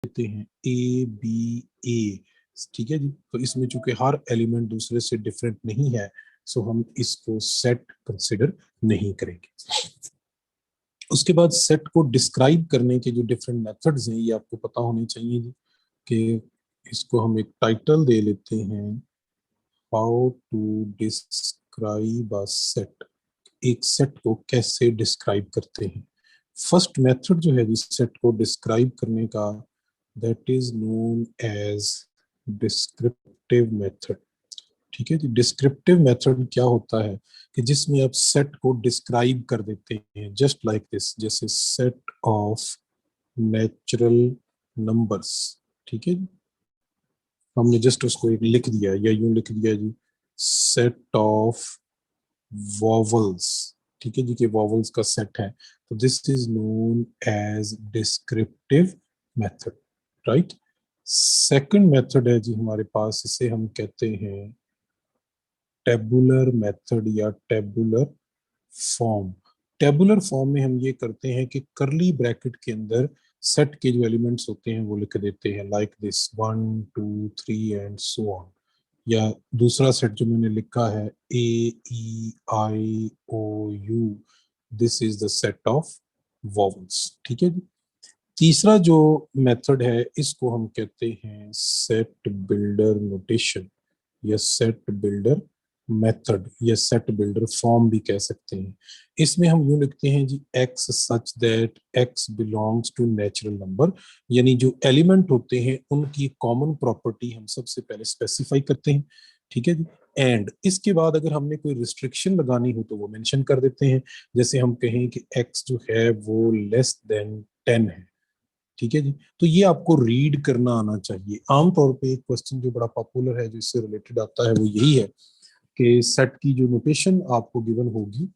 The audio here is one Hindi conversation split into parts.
देते हैं ए बी ए, ठीक है जी। तो इसमें चूंकि हर एलिमेंट दूसरे से डिफरेंट नहीं है, सो हम इसको सेट कंसिडर नहीं करेंगे। उसके बाद सेट को डिस्क्राइब करने के जो डिफरेंट मेथड्स हैं ये आपको पता होने चाहिए जी, कि इसको हम एक टाइटल दे लेते हैं, how to describe a set. एक सेट को कैसे डिस्क्राइब करते हैं। फर्स्ट मेथड जो है जिस सेट को डिस्क्राइब करने का, that is known as descriptive method. ठीक है जी। डिस्क्रिप्टिव मेथड क्या होता है कि जिसमें आप सेट को डिस्क्राइब कर देते हैं, जस्ट लाइक दिस, जैसे सेट ऑफ नेचुरल नंबर्स। ठीक है जी। हमने जस्ट उसको एक लिख दिया या यूं लिख दिया जी, सेट ऑफ वॉवल्स। ठीक है जी, कि वॉवल्स का सेट है, तो this is known as descriptive method, right. Second method है जी हमारे पास, इसे हम कहते हैं टेबुलर मेथड या टेबुलर फॉर्म। टेबुलर फॉर्म में हम ये करते हैं कि करली ब्रैकेट के अंदर सेट के जो एलिमेंट्स होते हैं वो लिख देते हैं, like this 1 2 3 and so on. या दूसरा सेट जो मैंने लिखा है A E I O U, this is the set of vowels. ठीक है जी। तीसरा जो मेथड है इसको हम कहते हैं सेट बिल्डर नोटेशन या सेट बिल्डर मेथड या सेट बिल्डर फॉर्म भी कह सकते हैं। इसमें हम यूं लिखते हैं जी, x such that x belongs to natural number, यानी जो एलिमेंट होते हैं उनकी कॉमन प्रॉपर्टी हम सबसे पहले स्पेसिफाई करते हैं। ठीक है जी। एंड इसके बाद अगर हमने कोई रिस्ट्रिक्शन लगानी हो तो वो मेंशन कर देते हैं, जैसे हम कहें कि एक्स जो है वो लेस देन 10 है। ठीक है जी। तो ये आपको रीड करना आना चाहिए। आमतौर पे एक क्वेश्चन जो बड़ा पॉपुलर है जो इससे रिलेटेड आता है वो यही है कि सेट की जो नोटेशन आपको गिवन होगी,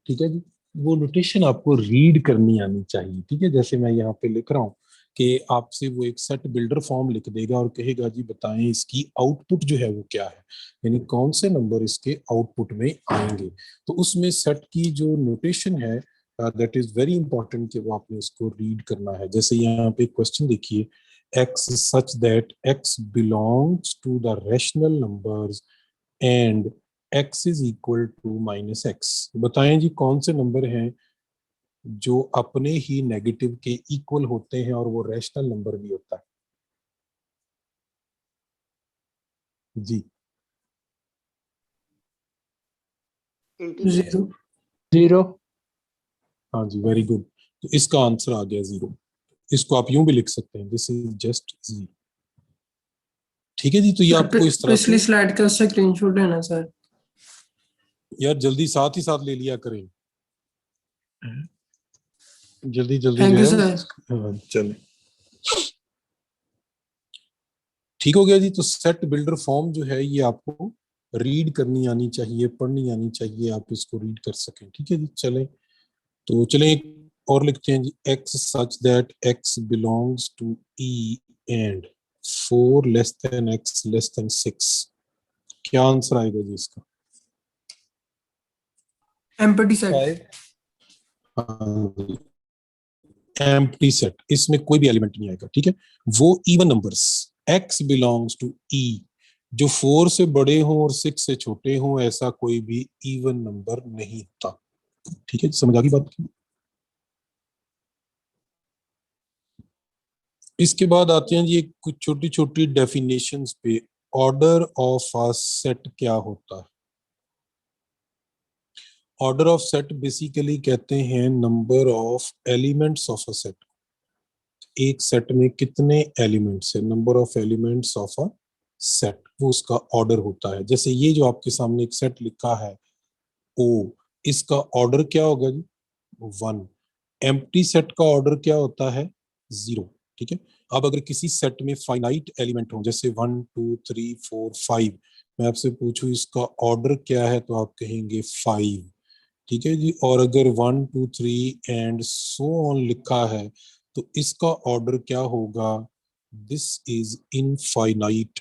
ठीक है जी, वो नोटेशन आपको रीड करनी आनी चाहिए। ठीक है, जैसे मैं यहाँ पे लिख रहा हूँ कि आपसे वो एक सेट बिल्डर फॉर्म लिख देगा और कहेगा जी बताएं इसकी आउटपुट जो है वो क्या है, यानी कौन से नंबर इसके आउटपुट में आएंगे। तो उसमें सेट की जो नोटेशन है, दैट इज वेरी इंपॉर्टेंट कि वो आपने उसको रीड करना है। जैसे यहाँ पे क्वेश्चन देखिए, X such that x belongs to the rational numbers and x is equal to minus X. बताएं जी कौन से नंबर हैं जो अपने ही नेगेटिव के इक्वल होते हैं और वो रैशनल नंबर भी होता है। जी इंटीजर। जीरो। जीरो। हाँ जी, वेरी गुड। तो इसका आंसर आ गया 0। इसको आप यूं भी लिख सकते हैं, दिस इज जस्ट जी। ठीक है जी। तो ये आपको इस तरह पिछली से, स्लाइड का स्क्रीनशॉट लेना सर। यार जल्दी साथ ही साथ ले लिया करें, जल्दी जल्दी थैंक जो यू है वो। सर। हाँ चले, ठीक हो गया जी। तो सेट बिल्डर फॉर्म जो है ये आपको रीड करनी आनी चाहिए, पढ़नी आनी चाहिए, आप इसको रीड कर सकें। ठीक है जी। चलें, तो चलें एक और लिखते हैं जी, x such that x belongs to E and 4 less than x less than 6। क्या आंसर आएगा जी इसका? Empty set. 5। एम्प्टी सेट, इसमें कोई भी एलिमेंट नहीं आएगा। ठीक है, वो even numbers, x belongs to E, जो 4 से बड़े हों और 6 से छोटे हों, ऐसा कोई भी इवन नंबर नहीं होता। ठीक है, समझ आ गई बात की? इसके बाद आते हैं जी कुछ छोटी छोटी डेफिनेशंस पे। ऑर्डर ऑफ अ सेट क्या होता है? ऑर्डर ऑफ सेट बेसिकली कहते हैं number of elements of a set. एक सेट में कितने एलिमेंट्स है, number of elements of a set, वो उसका ऑर्डर होता है। जैसे ये जो आपके सामने एक सेट लिखा है ओ, इसका ऑर्डर क्या होगा जी? 1। एम्प्टी सेट का ऑर्डर क्या होता है? 0। ठीक है। अब अगर किसी सेट में फाइनाइट एलिमेंट हो, जैसे 1 2 3 4 5, मैं आपसे पूछूं इसका ऑर्डर क्या है, तो आप कहेंगे 5। ठीक है जी। और अगर 1 2 3 एंड सो ऑन लिखा है, तो इसका ऑर्डर क्या होगा? This is infinite.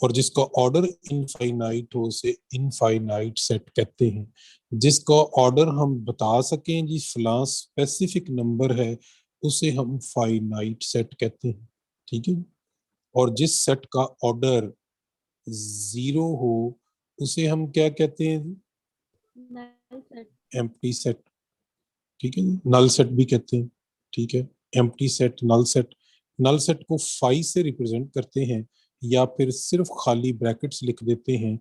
और जिसका ऑर्डर इनफाइनाइट हो उसे इनफाइनाइट सेट कहते हैं। जिसका ऑर्डर हम बता सकें जी फलां स्पेसिफिक नंबर है, उसे हम फाइनाइट सेट कहते हैं। ठीक है। और जिस सेट का ऑर्डर 0 हो उसे हम क्या कहते हैं? Empty set. ठीक है, नल सेट भी कहते हैं। ठीक है, empty set, null set. Null set को 5 से रिप्रेजेंट करते हैं या फिर सिर्फ खाली ब्रैकेट्स लिख देते हैं।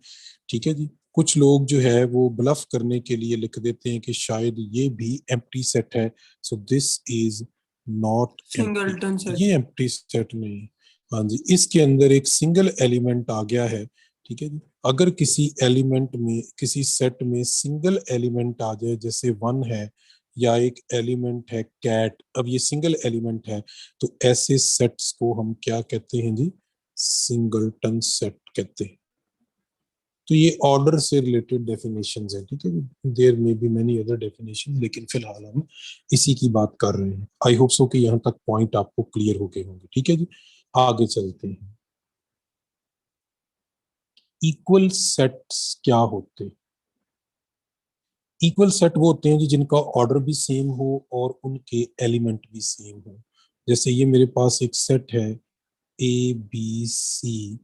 ठीक है जी। कुछ लोग जो है वो ब्लफ करने के लिए लिख देते हैं कि शायद ये भी एम्प्टी सेट है, so this is not empty, singleton set. ये एम्प्टी सेट नहीं है। हाँ जी, इसके अंदर एक सिंगल एलिमेंट आ गया है। ठीक है जी। अगर किसी एलिमेंट में, किसी सेट में सिंगल एलिमेंट आ जाए, जैसे 1 है या एक एलिमेंट है कैट, अब ये सिंगल एलिमेंट है, तो ऐसे सेट्स को हम क्या कहते हैं जी? सिंगलटन सेट कहते हैं। तो ये ऑर्डर से रिलेटेड डेफिनेशंस है। ठीक है, there may be many other definition, लेकिन फिलहाल हम इसी की बात कर रहे हैं। आई होप सो कि यहाँ तक पॉइंट आपको क्लियर हो गए होंगे। ठीक है जी, आगे चलते हैं। इक्वल सेट्स क्या होते हैं? इक्वल सेट वो होते हैं जी जिनका ऑर्डर भी सेम हो और उनके एलिमेंट भी सेम हो। जैसे ये मेरे पास एक सेट है ए बी सी,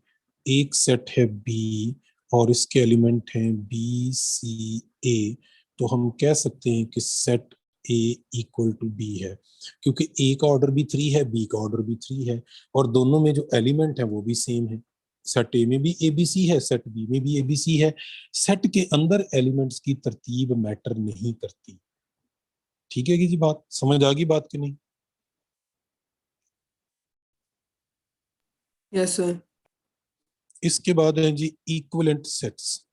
एक सेट है बी और इसके एलिमेंट हैं बी सी ए, तो हम कह सकते हैं कि set A equal to B है, क्योंकि ए का ऑर्डर भी 3 है, बी का ऑर्डर भी 3 है और दोनों में जो एलिमेंट है वो भी सेम है। सेट ए में भी एबीसी है, सेट बी में भी एबीसी है। सेट के अंदर एलिमेंट्स की तरतीब मैटर नहीं करती। ठीक है कि जी, बात समझ आ गई बात की नहीं? Yes sir. इसके बाद है जी इक्विवेलेंट सेट्स।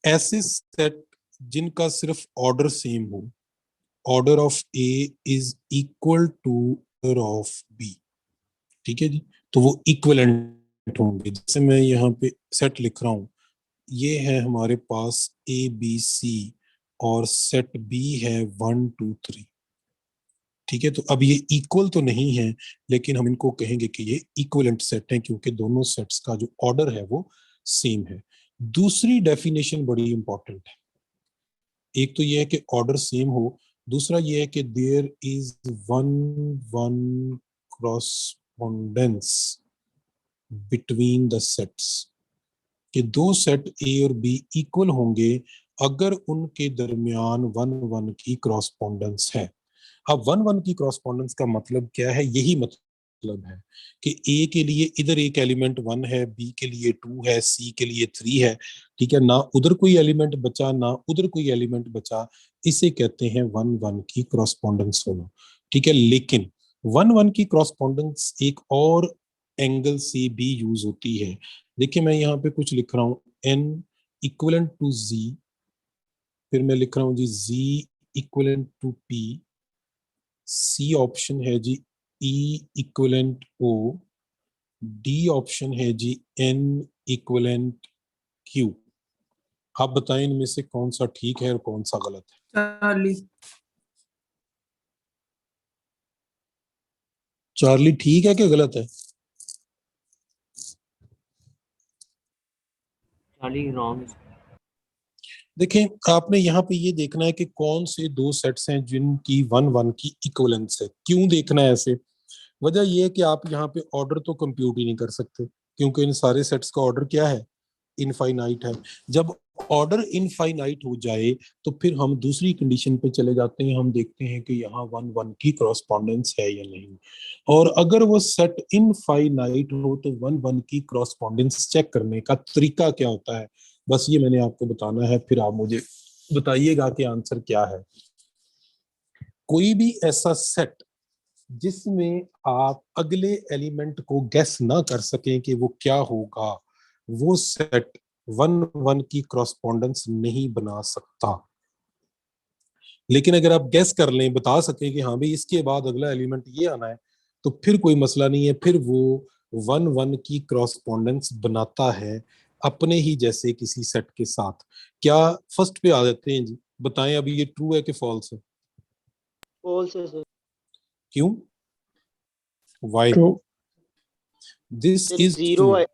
ऐसे सेट जिनका सिर्फ ऑर्डर सेम हो, order of A is equal to order of B. ठीक है जी, तो वो इक्विवेलेंट होंगे। जैसे मैं यहाँ पे सेट लिख रहा हूं, ये है हमारे पास ए बी सी और सेट बी है 1 2 3। ठीक है, तो अब ये इक्वल तो नहीं है, लेकिन हम इनको कहेंगे कि ये इक्विवेलेंट सेट है क्योंकि दोनों सेट्स का जो ऑर्डर है वो सेम है। दूसरी डेफिनेशन बड़ी इंपॉर्टेंट है। एक तो ये है कि ऑर्डर सेम हो, दूसरा ये है कि there is one one correspondence between the sets, कि दो सेट ए और बी इक्वल होंगे अगर उनके दरमियान 1 1 की क्रॉसपोंडेंस है। अब 1 1 की क्रॉसपोंडेंस का मतलब क्या है? यही मतलब है कि ए के लिए इधर एक एलिमेंट 1 है, बी के लिए 2 है, सी के लिए 3 है। ठीक है ना, उधर कोई एलिमेंट बचा ना उधर कोई एलिमेंट बचा, इसे कहते हैं 1 1 की क्रॉसपोंडेंस होना। ठीक है, लेकिन 1 1 की क्रॉसपोंडेंस एक और एंगल से भी यूज होती है। देखिए मैं यहाँ पे कुछ लिख रहा हूँ, एन इक्वलेंट टू जी, फिर मैं लिख रहा हूँ जी G equivalent to P, C option है जी E equivalent O, D option है जी एन इक्वलेंट क्यू। आप बताएं इनमें से कौन सा ठीक है और कौन सा गलत है? चार्ली। चार्ली ठीक है कि गलत है? Charlie wrong. देखें, आपने यहाँ पे ये देखना है कि कौन से दो सेट्स हैं जिनकी 1 1 की इक्वलेंस है। क्यों देखना है ऐसे? वजह यह है कि आप यहाँ पे ऑर्डर तो कंप्यूट ही नहीं कर सकते, क्योंकि इन सारे सेट्स का ऑर्डर क्या है? इनफाइनाइट है। जब ऑर्डर इनफाइनाइट हो जाए तो फिर हम दूसरी कंडीशन पे चले जाते हैं, हम देखते हैं कि यहाँ 1 1 की क्रॉसपोंडेंस है या नहीं। और अगर वो सेट इनफाइनाइट हो तो 1 1 की क्रॉसपोंडेंस चेक करने का तरीका क्या होता है, बस ये मैंने आपको बताना है, फिर आप मुझे बताइएगा कि आंसर क्या है। कोई भी ऐसा सेट जिसमें आप अगले एलिमेंट को गेस ना कर सकें कि वो क्या होगा, वो सेट 1 1 की क्रॉसपोंडेंस नहीं बना सकता। लेकिन अगर आप गेस कर लें, बता सकें कि हाँ भाई इसके बाद अगला एलिमेंट ये आना है, तो फिर कोई मसला नहीं है, फिर वो 1 1 की क्रॉसपोंडेंस बनाता है अपने ही जैसे किसी सेट के साथ। क्या फर्स्ट पे आ जाते हैं जी, बताएं अभी ये ट्रू है कि फॉल्स है? फॉल्स है सर। क्यों? Why? True. This is zero true. है।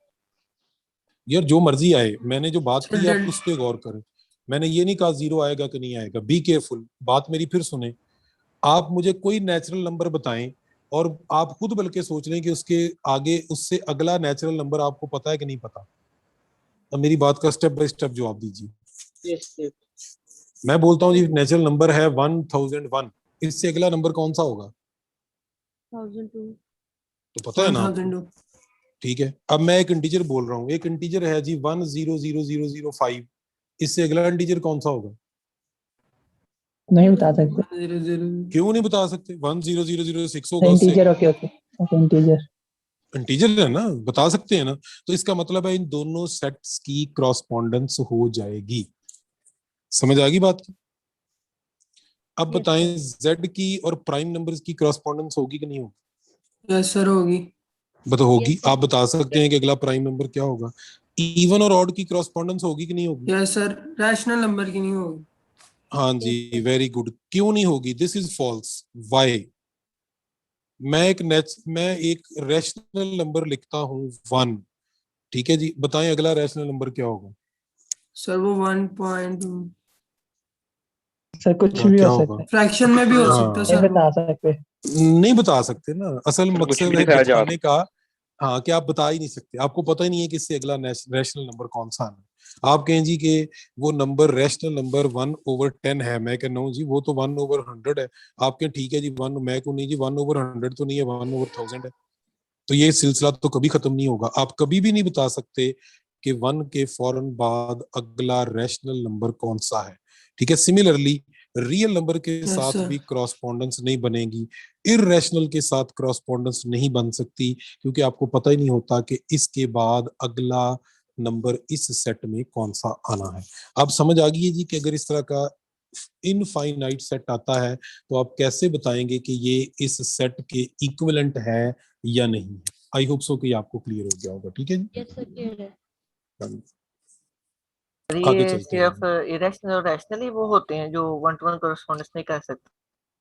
यार जो मर्जी आए, मैंने जो बात की आप Children. उस पर गौर करें। मैंने ये नहीं कहा 0 आएगा कि नहीं आएगा। बी केयरफुल, बात मेरी फिर सुने। आप मुझे कोई नेचुरल नंबर बताएं और आप खुद बल्कि सोच लें कि उसके आगे उससे अगला नेचुरल नंबर आपको पता है कि नहीं पता। अब मेरी बात का स्टेप बाय स्टेप जवाब दीजिए। Yes, sir. मैं बोलता हूँ जी नेचुरल नंबर है 1001, इससे अगला नंबर कौन सा होगा? 1002. तो पता है ना आपको? 1002. ठीक है, अब मैं एक इंटीजर बोल रहा हूँ, एक इंटीजर है जी 100005, इससे अगला इंटीजर कौन सा होगा? नहीं बता सकते। 100. क्यों नहीं बता सकते? 10006 होगा उससे। Integer, okay okay okay, integer. Integer है ना, बता सकते हैं ना। तो इसका मतलब है इन दोनों सेट्स की क्रॉसपोंडेंस हो जाएगी। समझ आ गई बात की? अब Yes, बताएं sir. जेड की और प्राइम नंबर्स की क्रॉसपोंडेंस होगी कि नहीं होगी? यस सर होगी. बता होगी। Yes, sir. आप बता सकते हैं कि अगला प्राइम नंबर क्या होगा? इवन और ऑड की क्रॉसपोंडेंस होगी कि नहीं होगी? यस सर, रैशनल नंबर की नहीं होगी. हाँ Yes, जी, sir. Very good. क्यों नहीं होगी? This is false. व्हाई? मैं एक रैशनल नंबर लिखता हूँ 1, ठीक है जी, बताएं अगला रैशनल नंबर क्या होगा? सर वो 1 पॉइंट सर कुछ हाँ भी क्या हो होगा? सकता है, फ्रैक्शन में भी हो हाँ। सकता है नहीं सर. बता सकते। नहीं बता सकते ना, असल कुछ मकसद भी है लिखाया जा बताने का। हाँ, कि आप बता ही नहीं सकते, आपको पता ही नहीं है कि इससे अगला रैशनल नंबर कौन सा है। आप कहें जी कि वो नंबर रैशनल नंबर 1/10 है, मैं कहना हूँ जी वो तो 1/100 है। आप कहें ठीक है जी 1, मैं कहूँ नहीं जी 1/100 तो नहीं है, 1/1000 है। तो ये सिलसिला तो कभी खत्म नहीं होगा। आप कभी भी नहीं बता सकते कि 1 के फौरन बाद अगला रैशनल नंबर कौन सा है। ठीक है, सिमिलरली रियल नंबर के यस साथ सर. भी क्रॉसपोंडेंस नहीं बनेगी, इररेशनल के साथ क्रॉसपोंडेंस नहीं बन सकती, क्योंकि आपको पता ही नहीं होता कि इसके बाद अगला नंबर इस सेट में कौन सा आना है। अब समझ आ गई है जी कि अगर इस तरह का इनफाइनाइट सेट आता है तो आप कैसे बताएंगे कि ये इस सेट के इक्विवेलेंट है या नहीं है। आई होप सो कि आपको क्लियर हो गया होगा। ठीक है जी, Yes, sir. Clear है. आगे ये चलते सिर्फ हैं इरेशनल और रैशनल ही वो होते हैं जो 1-to-1 कॉरेस्पॉन्डेंस नहीं कर सकते?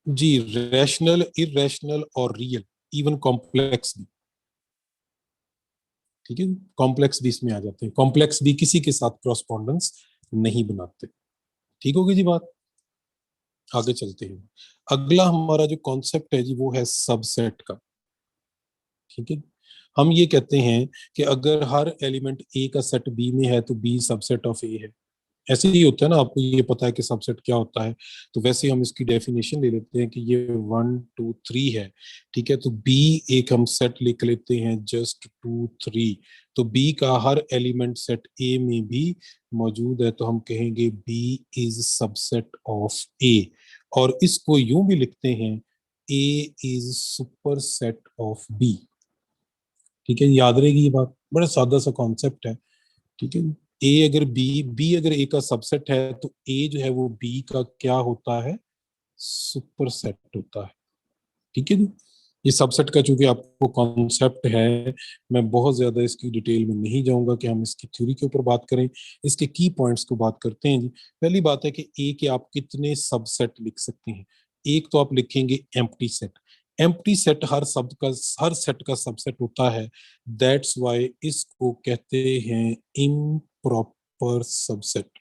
जी। रैशनल, इररेशनल और रियल, इवन कॉम्प्लेक्स भी। ठीक है, कॉम्प्लेक्स भी इसमें आ जाते हैं। कॉम्प्लेक्स भी किसी के साथ क्रॉसपोंडेंस नहीं बनाते। ठीक होगी जी बात। आगे चलते हैं। अगला हमारा जो कॉन्सेप्ट है जी वो है सबसेट का। ठीक है, हम ये कहते हैं कि अगर हर एलिमेंट ए का सेट बी में है तो बी सबसेट ऑफ ए है। ऐसे ही होता है ना, आपको ये पता है कि सबसेट क्या होता है। तो वैसे हम इसकी डेफिनेशन ले लेते हैं कि ये 1 2 3 है। ठीक है, तो बी एक हम सेट लिख लेते हैं जस्ट 2 3। तो बी का हर एलिमेंट सेट ए में भी मौजूद है, तो हम कहेंगे B is subset of A. और इसको यूं भी लिखते हैं A is superset of B. ठीक है, याद रहेगी ये बात, बड़ा सादा सा कॉन्सेप्ट है। ठीक है, ए अगर बी अगर ए का सबसेट है तो ए जो है वो बी का क्या होता है? सुपर सेट होता है। ठीक है जी, ये सबसेट का चूंकि आपको कॉन्सेप्ट है, मैं बहुत ज्यादा इसकी डिटेल में नहीं जाऊंगा कि हम इसकी थ्योरी के ऊपर बात करें। इसके की पॉइंट्स को बात करते हैं जी। पहली बात है कि ए के आप कितने सबसेट लिख सकते हैं। एक तो आप लिखेंगे एम्प्टी सेट। एम्प्टी सेट हर सेट का सबसेट होता है। दैट्स वाई इसको कहते हैं इम्प्रॉपर सबसेट।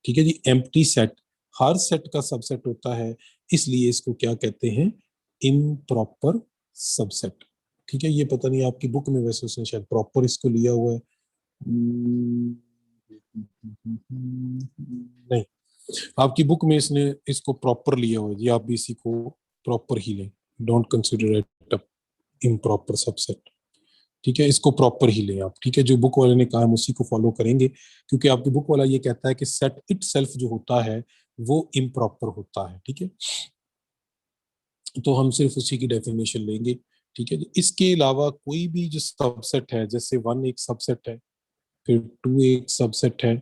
ठीक है जी, एम्प्टी सेट हर सेट का सबसेट होता है, इसलिए इसको क्या कहते हैं? Improper subset. ठीक है, ये पता नहीं आपकी बुक में वैसे उसने शायद प्रॉपर इसको लिया हुआ है। नहीं, आपकी बुक में इसने इसको प्रॉपर लिया हुआ है जी। आप भी इसी को प्रॉपर ही लें। Don't consider it a improper subset. ठीक है, इसको प्रॉपर ही लें आप। ठीक है, जो बुक वाले ने कहा हम उसी को फॉलो करेंगे, क्योंकि आपकी बुक वाला ये कहता है कि सेट इटसेल्फ जो होता है वो इम्प्रॉपर होता है। ठीक है, तो हम सिर्फ उसी की डेफिनेशन लेंगे। ठीक है, इसके अलावा कोई भी जो सबसेट है, जैसे 1 एक सबसेट है, फिर 2 एक सबसेट है,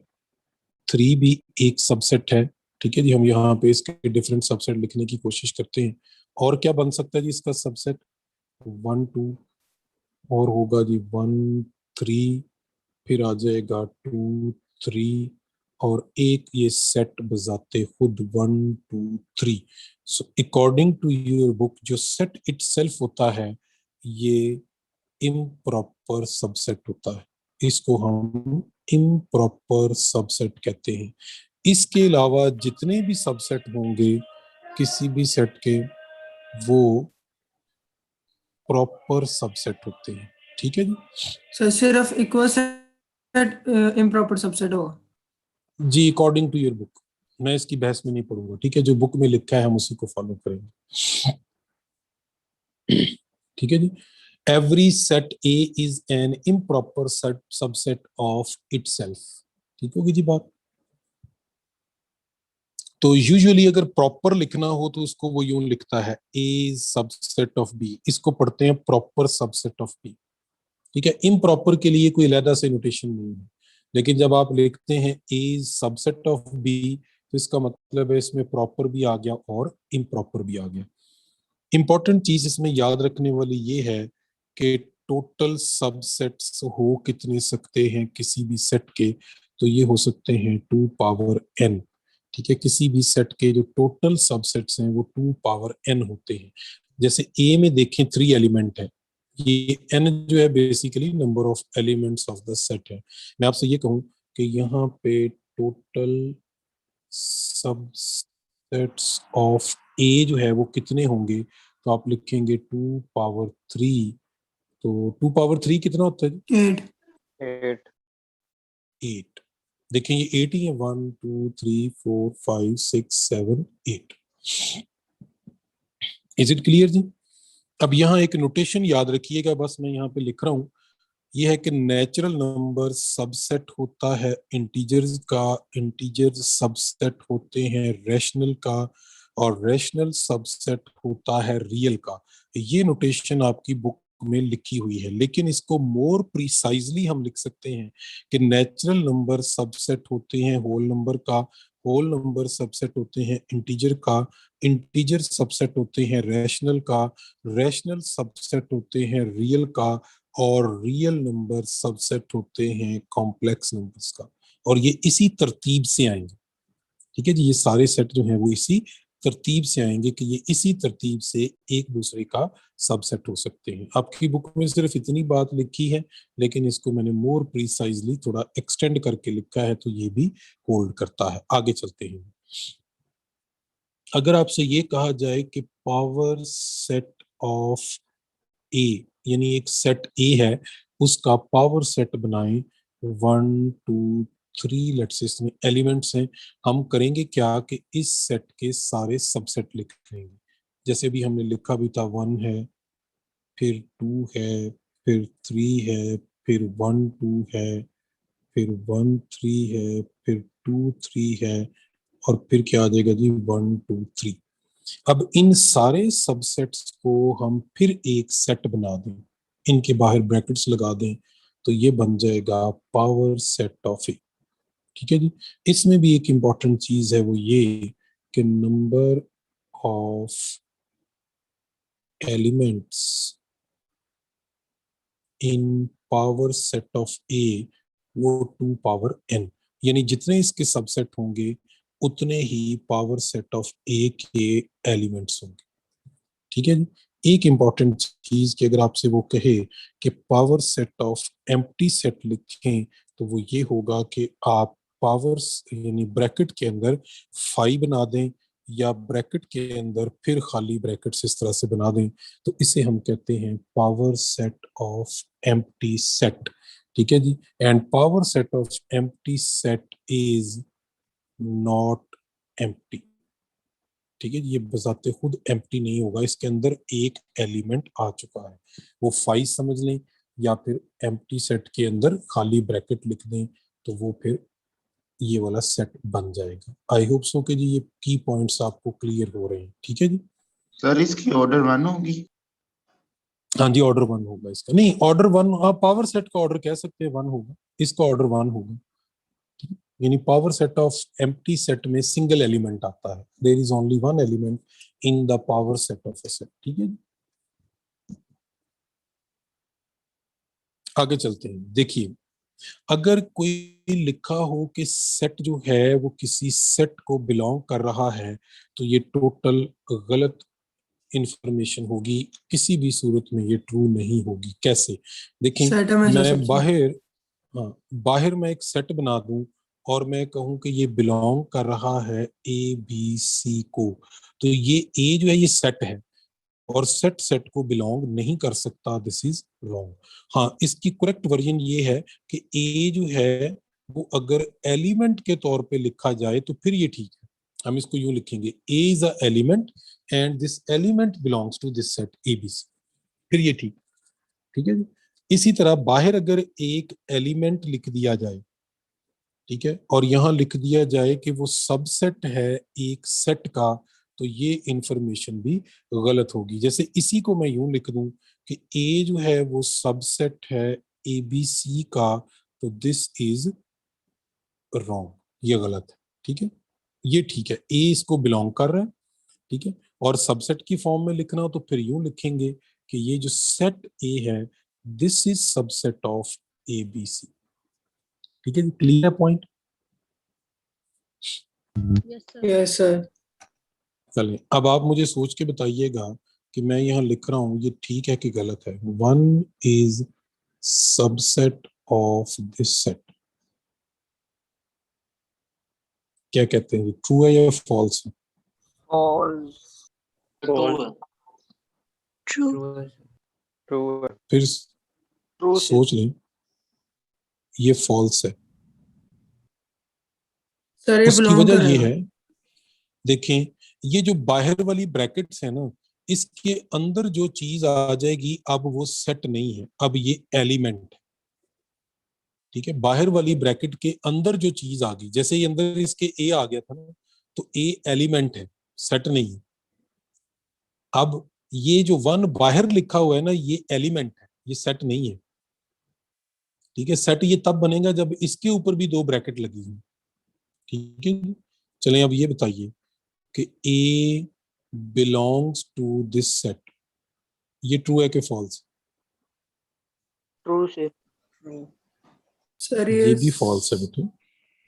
3 भी एक सबसेट है। ठीक है जी, हम यहाँ पे इसके डिफरेंट सबसेट लिखने की कोशिश करते हैं। और क्या बन सकता है जी इसका सबसेट? 1 2 और होगा जी 1 3, फिर आ जाएगा 2 3, और एक ये सेट बजाते खुद 1 2 3। So according to your book जो सेट इटसेल्फ होता है ये इम्प्रॉपर सबसेट होता है। इसको हम इम्प्रॉपर सबसेट कहते हैं। इसके अलावा जितने भी सबसेट होंगे किसी भी सेट के, वो प्रॉपर सबसेट होते हैं। ठीक है जी। सर सिर्फ इक्वल सेट इम्प्रॉपर सबसेट होगा। जी अकॉर्डिंग टू योर बुक, मैं इसकी बहस में नहीं पढ़ूंगा। ठीक है, जो बुक में लिखा है हम उसी को फॉलो करेंगे। ठीक है जी। Every set A is an improper subset of itself. ठीक होगी जी बात। तो यूजुअली अगर प्रॉपर लिखना हो तो उसको वो यूं लिखता है ए सबसेट ऑफ बी, इसको पढ़ते हैं प्रॉपर सबसेट ऑफ बी। ठीक है, इम्प्रॉपर के लिए कोई अलग से नोटेशन नहीं है, लेकिन जब आप लिखते हैं ए सबसेट ऑफ बी तो इसका मतलब है इसमें प्रॉपर भी आ गया और इम्प्रॉपर भी आ गया। इंपॉर्टेंट चीज इसमें याद रखने वाली ये है कि टोटल सबसेट्स हो कितने सकते हैं किसी भी सेट के, तो ये हो सकते हैं 2 पावर n। ठीक है, किसी भी सेट के जो टोटल सबसेट्स हैं वो 2 पावर n होते हैं। जैसे a में देखें 3 एलिमेंट है, ये n जो है basically number of elements of the set है। मैं आपसे ये कहूं कि यहाँ पे टोटल सबसेट्स ऑफ a जो है वो कितने होंगे, तो आप लिखेंगे 2 पावर 3। तो 2 पावर 3 कितना होता है जी? 8। 8 8। देखें ये 8 ही है, 1 2 3 4 5 6 7 8। इज इट क्लियर जी? अब यहाँ एक नोटेशन याद रखिएगा, बस मैं यहाँ पे लिख रहा हूँ, ये है कि नेचुरल नंबर सबसेट होता है इंटीजर्स का, इंटीजर सबसेट होते हैं रैशनल का, और रैशनल सबसेट होता है रियल का। ये नोटेशन आपकी बुक में लिखी हुई है, लेकिन इसको मोर प्रिसाइजली हम लिख सकते हैं कि नेचुरल नंबर सबसेट होते हैं होल नंबर का, होल नंबर सबसेट होते हैं इंटीजर का, इंटीजर सबसेट होते हैं रैशनल का, रैशनल सबसेट होते हैं रियल का, और रियल नंबर सबसेट होते हैं कॉम्प्लेक्स नंबर्स का। और ये इसी तरतीब से आएंगे। ठीक है जी, ये सारे सेट जो हैं वो इसी तरतीब से आएंगे कि ये इसी तरतीब से एक दूसरे का सबसेट हो सकते हैं। आपकी बुक में सिर्फ इतनी बात लिखी है, लेकिन इसको मैंने मोर प्रिसाइजली थोड़ा एक्सटेंड करके लिखा है, तो ये भी होल्ड करता है। आगे चलते हैं। अगर आपसे ये कहा जाए कि पावर सेट ऑफ ए, यानी एक सेट ए है उसका पावर सेट बनाएं 1 2 3, लेट्स से इसमें एलिमेंट्स हैं, हम करेंगे क्या कि इस सेट के सारे सबसेट लिख लेंगे। जैसे भी हमने लिखा भी था 1 है, फिर 2 है, फिर 3 है, फिर 1 2 है, फिर 1 3 है, फिर 2 3 है, और फिर क्या आ जाएगा जी 1 2 3। अब इन सारे सबसेट्स को हम फिर एक सेट बना दें, इनके बाहर ब्रैकेट्स लगा दें, तो ये बन जाएगा पावर सेट ऑफ ए। ठीक है जी। इसमें भी एक इंपॉर्टेंट चीज है, वो ये कि number of elements in power set of A वो 2 पावर n, यानी जितने इसके सबसेट होंगे उतने ही पावर सेट ऑफ ए के एलिमेंट्स होंगे। ठीक है जी। एक इंपॉर्टेंट चीज कि अगर आपसे वो कहे कि power set of empty set लिखें, तो वो ये होगा कि आप पावर यानी ब्रैकेट के अंदर 5 बना दें, या ब्रैकेट के अंदर फिर खाली ब्रैकेट्स इस तरह से बना दें, तो इसे हम कहते हैं power set of empty set. ठीक है जी। And power set of empty set is not empty. ठीक है, ये बजाते खुद एम्प्टी नहीं होगा, इसके अंदर एक एलिमेंट आ चुका है, वो 5 समझ लें, या फिर एम्प्टी सेट के अंदर खाली ब्रैकेट लिख दें, तो वो फिर ये वाला सेट बन जाएगा। आई होप सो कि जी ये की पॉइंट्स आपको क्लियर हो रहे हैं। ठीक है जी। सर इसकी ऑर्डर 1 होगी? हाँ जी, ऑर्डर 1 होगा इसका। नहीं, ऑर्डर 1 आप पावर सेट का ऑर्डर कह सकते हैं 1 होगा, इसका ऑर्डर 1 होगा। यानी power set of empty set में सिंगल एलिमेंट आता है, there is only 1 element in the power set of a set. ठीक है, आगे चलते हैं। देखिए, अगर कोई लिखा हो कि सेट जो है वो किसी सेट को बिलोंग कर रहा है, तो ये टोटल गलत इंफॉर्मेशन होगी, किसी भी सूरत में ये ट्रू नहीं होगी। कैसे? देखें, सेट हमेशा मैं सबसे बाहर, हाँ, बाहर मैं एक सेट बना दूं और मैं कहूं कि ये बिलोंग कर रहा है ए बी सी को, तो ये ए जो है ये सेट है, और सेट सेट को बिलोंग नहीं कर सकता, दिस इज रॉन्ग। हाँ, इसकी करेक्ट वर्जन ये है कि ए जो है वो अगर एलिमेंट के तौर पे लिखा जाए तो फिर ये ठीक है। हम इसको यूं लिखेंगे, A is a element and this element belongs to this set ABC, फिर ये ठीक है जी। इसी तरह बाहर अगर एक एलिमेंट लिख दिया जाए, ठीक है, और यहां लिख दिया जाए कि वो सबसेट है एक सेट का, तो ये इंफॉर्मेशन भी गलत होगी। जैसे इसी को मैं यूं लिख दूं कि ए जो है वो सबसेट है एबीसी का, तो दिस इज रॉन्ग, ये गलत है। ठीक है, ये ठीक है, ए इसको बिलोंग कर रहा है। ठीक है, और सबसेट की फॉर्म में लिखना हो तो फिर यूं लिखेंगे कि ये जो सेट ए है, this is subset of ABC. ठीक है, clear point? Yes, sir. Yes, sir. चलिए, अब आप मुझे सोच के बताइएगा कि मैं यहाँ लिख रहा हूँ ये ठीक है कि गलत है। 1 is subset of this set, क्या कहते हैं, ट्रू है या फॉल्स है? false, True. फिर true sir. सोच लें, ये फॉल्स है। Sir, ये उसकी belong वजह ये करेगा। है, देखें, ये जो बाहर वाली ब्रैकेट्स है ना, इसके अंदर जो चीज आ जाएगी अब वो सेट नहीं है, अब ये एलिमेंट है। ठीक है, बाहर वाली ब्रैकेट के अंदर जो चीज आ गई, जैसे ये अंदर इसके ए आ गया था ना, तो ए एलिमेंट है, सेट नहीं है। अब ये जो 1 बाहर लिखा हुआ है ना, ये एलिमेंट है, ये सेट नहीं है। ठीक है, सेट ये तब बनेगा जब इसके ऊपर भी 2 ब्रैकेट लगी हुई। ठीक है, चलें अब ये बताइए कि ए बिलोंग्स टू दिस सेट, ये ट्रू है कि फॉल्स? True sir. Sir, ये भी फॉल्स है बेटे,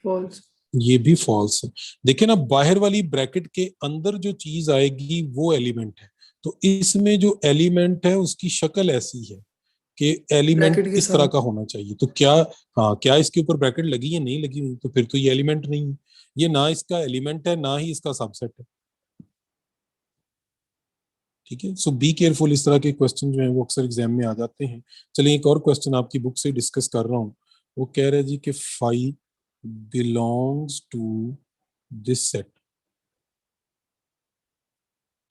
false. ये भी फॉल्स है। देखिए ना, बाहर वाली ब्रैकेट के अंदर जो चीज आएगी वो एलिमेंट है, तो इसमें जो एलिमेंट है उसकी शक्ल ऐसी है कि एलिमेंट Bracket के इस तरह साथ। का होना चाहिए। तो क्या, हाँ, क्या इसके ऊपर ब्रैकेट लगी है? नहीं लगी हुई, तो फिर तो ये एलिमेंट नहीं है। ये ना इसका एलिमेंट है ना ही इसका सबसेट है। ठीक है, सो बी केयरफुल, इस तरह के क्वेश्चन जो हैं वो अक्सर एग्जाम में आ जाते हैं। चलिए, एक और क्वेश्चन आपकी बुक से डिस्कस कर रहा हूँ। वो कह रहे हैं जी कि 5 बिलोंग्स टू दिस सेट,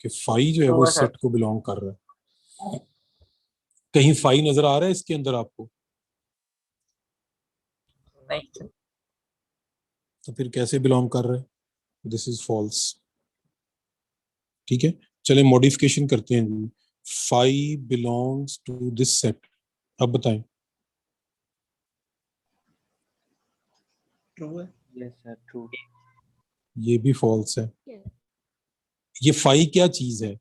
कि 5 जो है वो True है इस sir. सेट को बिलोंग कर रहा है। कहीं 5 नजर आ रहा है इसके अंदर आपको? नहीं sir. तो फिर कैसे बिलोंग कर रहा है? This is false. ठीक है, चले मॉडिफिकेशन करते हैं जी। 5 बिलोंग्स टू दिस सेट, अब बताएं। True है। Yes sir. True. ये भी फॉल्स है। Yes. ये 5 क्या चीज है?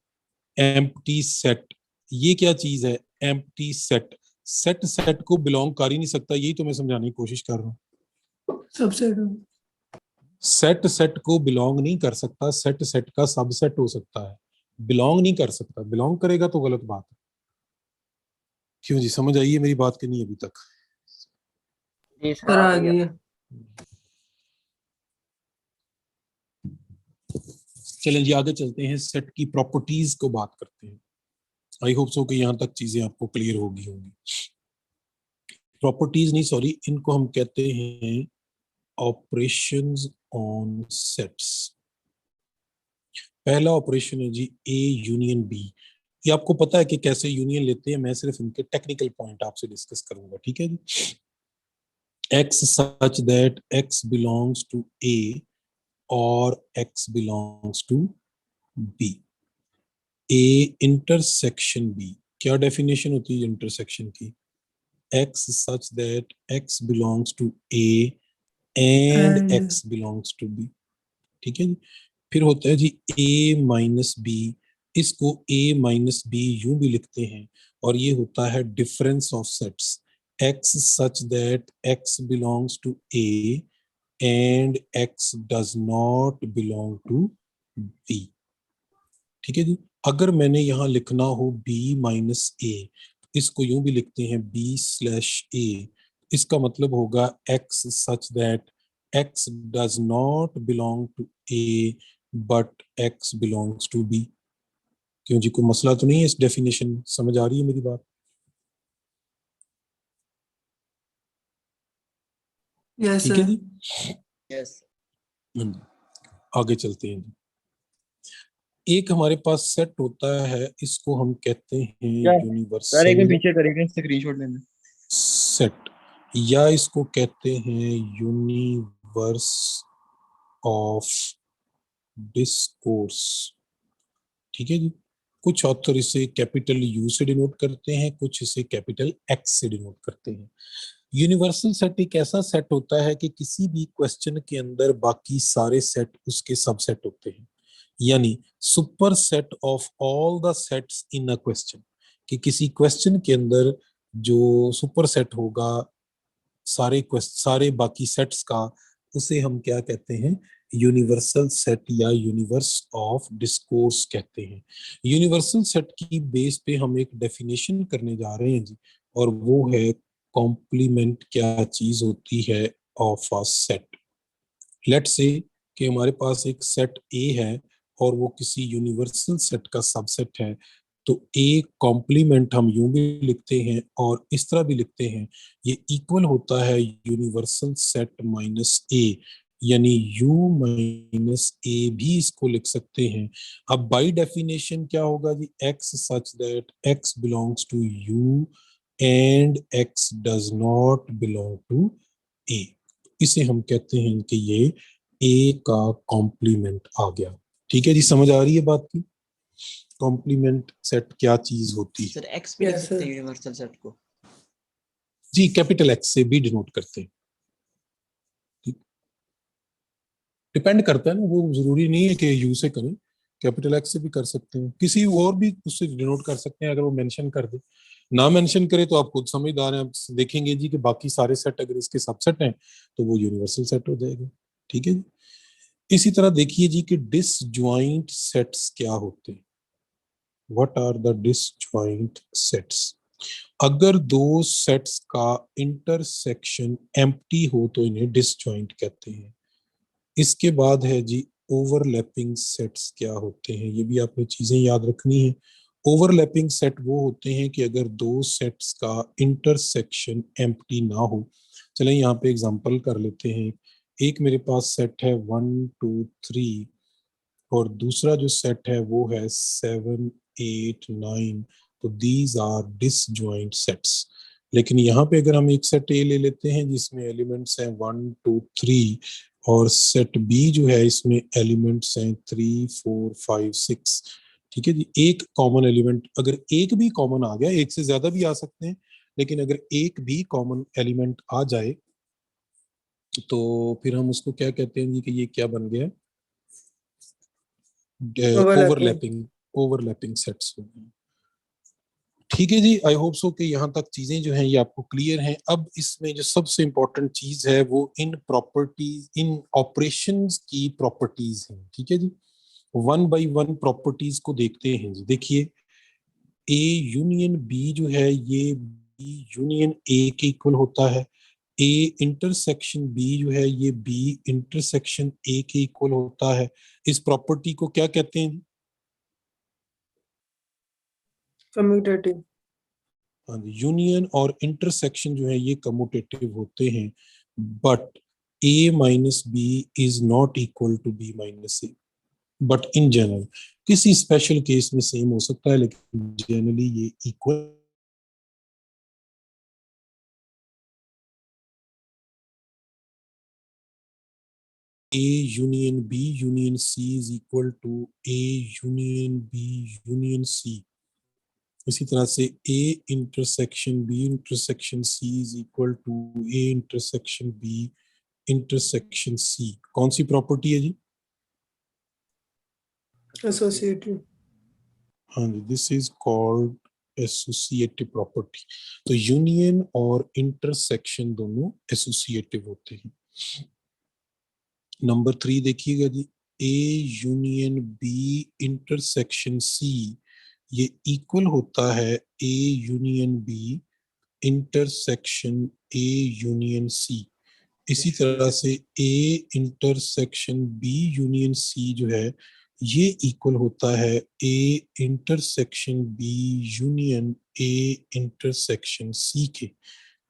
Empty set. ये क्या चीज है? Empty set. सेट सेट को बिलोंग कर ही नहीं सकता, यही तो मैं समझाने की कोशिश कर रहा हूँ। Subset. सेट सेट को बिलोंग नहीं कर सकता, सेट सेट का सबसेट हो सकता है, बिलोंग नहीं कर सकता। बिलोंग करेगा तो गलत बात है। क्यों जी, समझ आई है मेरी बात कि नहीं अभी तक? जी sir. Sir, आ आ गया. गई है। चलें जी, आगे चलते हैं, सेट की प्रॉपर्टीज को बात करते हैं। आई होप सो कि यहाँ तक चीजें आपको क्लियर होगी होंगी। प्रॉपर्टीज नहीं, सॉरी, इनको हम कहते हैं ऑपरेशंस ऑन सेट्स। पहला ऑपरेशन है जी ए यूनियन बी। ये आपको पता है कि कैसे यूनियन लेते हैं, मैं सिर्फ इनके टेक्निकल पॉइंट आपसे डिस्कस करूंगा। ठीक है जी। x such that x belongs to a or x belongs to b, a intersection b। क्या डेफिनेशन होती है इंटरसेक्शन की? x such that x belongs to a and And x belongs to b। ठीक है जी। फिर होता है जी a माइनस बी, इसको a माइनस बी यूं भी लिखते हैं, और ये होता है difference of sets. x such that x belongs to a and x does not belong to b। ठीक है जी। अगर मैंने यहां लिखना हो b माइनस ए, इसको यूं भी लिखते हैं b स्लैश ए। इसका मतलब होगा x such that x does not belong to a but x belongs to b। क्यों जी, कोई मसला तो नहीं है इस डेफिनेशन, समझ आ रही है मेरी बात? Yes, ठीक है sir. जी, यस आगे चलते हैं जी। एक हमारे पास सेट होता है, इसको हम कहते हैं सर एक यूनिवर्सल मिनट पीछे करिएगा, स्क्रीनशॉट लेना। सेट, या इसको कहते हैं यूनिवर्स ऑफ डिस्कोर्स। ठीक है जी, कुछ ऑथर इसे कैपिटल यू से डिनोट करते हैं, कुछ इसे कैपिटल एक्स से डिनोट करते हैं। यूनिवर्सल सेट एक ऐसा सेट होता है कि किसी भी क्वेश्चन के अंदर बाकी सारे सेट उसके सबसेट होते हैं, यानी super set of all the sets in a question, कि किसी क्वेश्चन के अंदर जो सुपर सेट होगा सारे बाकी सेट्स का, उसे हम क्या कहते हैं, यूनिवर्सल सेट या यूनिवर्स ऑफ डिस्कोर्स कहते हैं। यूनिवर्सल सेट की बेस पे हम एक डेफिनेशन करने जा रहे हैं जी, और वो है कॉम्प्लीमेंट क्या चीज होती है of a set. Let's say कि हमारे पास एक सेट ए है और वो किसी यूनिवर्सल सेट का सबसेट है, तो ए कॉम्प्लीमेंट हम यूं भी लिखते हैं और इस तरह भी लिखते हैं, ये इक्वल होता है यूनिवर्सल सेट माइनस ए, यानी यू माइनस ए भी इसको लिख सकते हैं। अब बाय डेफिनेशन क्या होगा जी, x such that x belongs to U and x does not belong to A. इसे हम कहते हैं कि ये ए का कॉम्प्लीमेंट आ गया। ठीक है जी, समझ आ रही है बात की? कॉम्प्लीमेंट सेट क्या चीज होती है सर एक्स भी लिख Yes, सकते sir. हैं यूनिवर्सल सेट को। जी, कैपिटल एक्स से भी डिनोट करते हैं। डिपेंड करता है ना, वो जरूरी नहीं है कि यू से करें, कैपिटल एक्स से भी कर सकते हैं, किसी और भी उससे डिनोट कर सकते हैं अगर वो मेंशन कर दे। ना मेंशन करे तो आप खुद समझदार हैं, आप देखेंगे जी कि बाकी सारे सेट अगर इसके सबसेट हैं तो वो यूनिवर्सल सेट हो जाएगा। ठीक है जी, इसी तरह देखिए जी कि डिसजॉइंट सेट्स क्या होते हैं। What are the disjoint sets? अगर दो सेट्स का इंटरसेक्शन एम्प्टी हो तो इन्हें डिसजॉइंट कहते हैं। इसके बाद है जी ओवरलैपिंग सेट्स क्या होते हैं, ये भी आपने चीजें याद रखनी है। ओवरलैपिंग सेट वो होते हैं कि अगर दो सेट्स का इंटरसेक्शन एम्प्टी ना हो। चलें यहाँ पे एग्जांपल कर लेते हैं। एक मेरे पास सेट है 1 2 3 और दूसरा जो सेट है वो है 7 8 9, तो दीज आर डिसजॉइंट सेट्स। लेकिन यहाँ पे अगर हम एक सेट ए ले लेते हैं जिसमें एलिमेंट्स हैं 1 2 3 और सेट बी जो है इसमें एलिमेंट्स हैं 3 4 5 6। ठीक है जी, एक कॉमन एलिमेंट, अगर एक भी कॉमन आ गया, एक से ज्यादा भी आ सकते हैं, लेकिन अगर एक भी कॉमन एलिमेंट आ जाए तो फिर हम उसको क्या कहते हैं जी कि ये क्या बन गया, Overlapping. ओवरलैपिंग ओवरलैपिंग सेट्स हो गए। ठीक है जी, आई होप सो कि यहाँ तक चीजें जो हैं ये आपको क्लियर हैं। अब इसमें जो सबसे इंपॉर्टेंट चीज है वो इन प्रॉपर्टीज, इन ऑपरेशंस की प्रॉपर्टीज हैं। ठीक है जी, वन बाय वन प्रॉपर्टीज को देखते हैं जी। देखिए, ए यूनियन बी जो है ये बी यूनियन ए के इक्वल होता है। ए इंटरसेक्शन बी जो है ये बी इंटरसेक्शन ए के इक्वल होता है। इस प्रॉपर्टी को क्या कहते हैं? Commutative. हाँ जी, यूनियन और इंटरसेक्शन जो है ये कम्यूटेटिव होते हैं, but A minus B is not equal to B minus A. But in general, किसी स्पेशल केस में सेम हो सकता है, लेकिन जनरली ये equal. A union B union C is equal to A union B union C. इसी तरह से A intersection B intersection C is equal to A intersection B intersection C. कौन सी प्रॉपर्टी है जी? Associative. हाँ जी, this is called associative property. तो यूनियन और इंटरसेक्शन दोनों एसोसिएटिव होते हैं। नंबर 3 देखिएगा जी, A union B intersection C, ये इक्वल होता है A union B intersection A union C. इसी तरह से A intersection B union C जो है ये इक्वल होता है A intersection B union A intersection C के।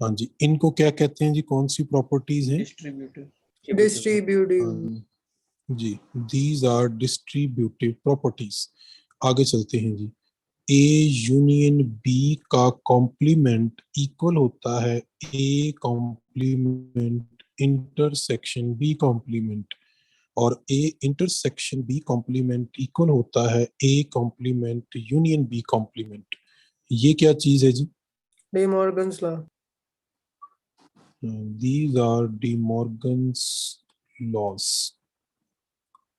हाँ जी, इनको क्या कहते हैं जी, कौन सी प्रॉपर्टीज हैं? Distributive Distributive. जी, दीज आर डिस्ट्रीब्यूटिव प्रॉपर्टीज। आगे चलते हैं जी। ए यूनियन बी का कॉम्प्लीमेंट इक्वल होता है A complement intersection B complement, और A intersection B complement equal होता है A complement union B complement. ये क्या चीज है जी? De Morgan's law. These are De Morgan's laws.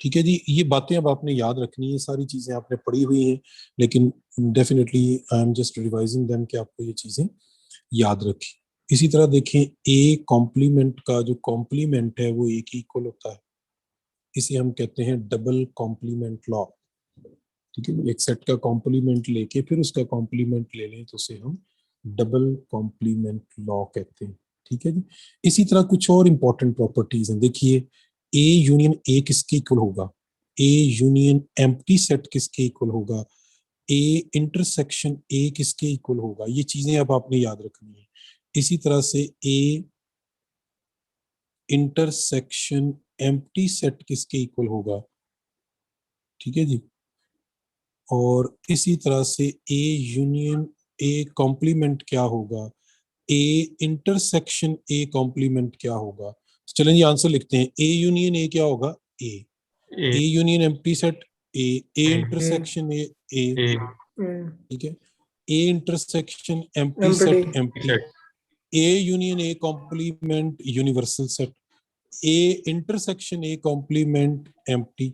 ठीक है जी, ये बातें अब आपने याद रखनी है, सारी चीजें आपने पढ़ी हुई हैं, लेकिन definitely I am just revising them कि आपको ये चीजें याद रखें। इसी तरह देखें, ए कॉम्प्लीमेंट का जो कॉम्प्लीमेंट है वो ए की इक्वल होता है, इसे हम कहते हैं डबल कॉम्प्लीमेंट लॉ। ठीक है, एक सेट का कॉम्प्लीमेंट लेके फिर उसका कॉम्प्लीमेंट ले लें तो उसे हम डबल कॉम्प्लीमेंट लॉ कहते हैं। ठीक है जी। इसी तरह कुछ और इंपॉर्टेंट प्रॉपर्टीज हैं। देखिए, ए यूनियन ए किसके इक्वल होगा? ए यूनियन एम्प्टी सेट किसके इक्वल होगा? ए इंटरसेक्शन ए किसके इक्वल होगा? ये चीजें अब आपने याद रखनी है। इसी तरह से ए इंटरसेक्शन एम्प्टी सेट किसके इक्वल होगा? ठीक है जी। और इसी तरह से ए यूनियन ए कॉम्प्लीमेंट क्या होगा? ए इंटरसेक्शन ए कॉम्प्लीमेंट क्या होगा? तो चलें जी आंसर लिखते हैं। ए यूनियन ए क्या होगा? A. A union empty set A. A intersection A A. ठीक है। A intersection empty set Empty. Empty. A union A complement universal set. A intersection A complement empty.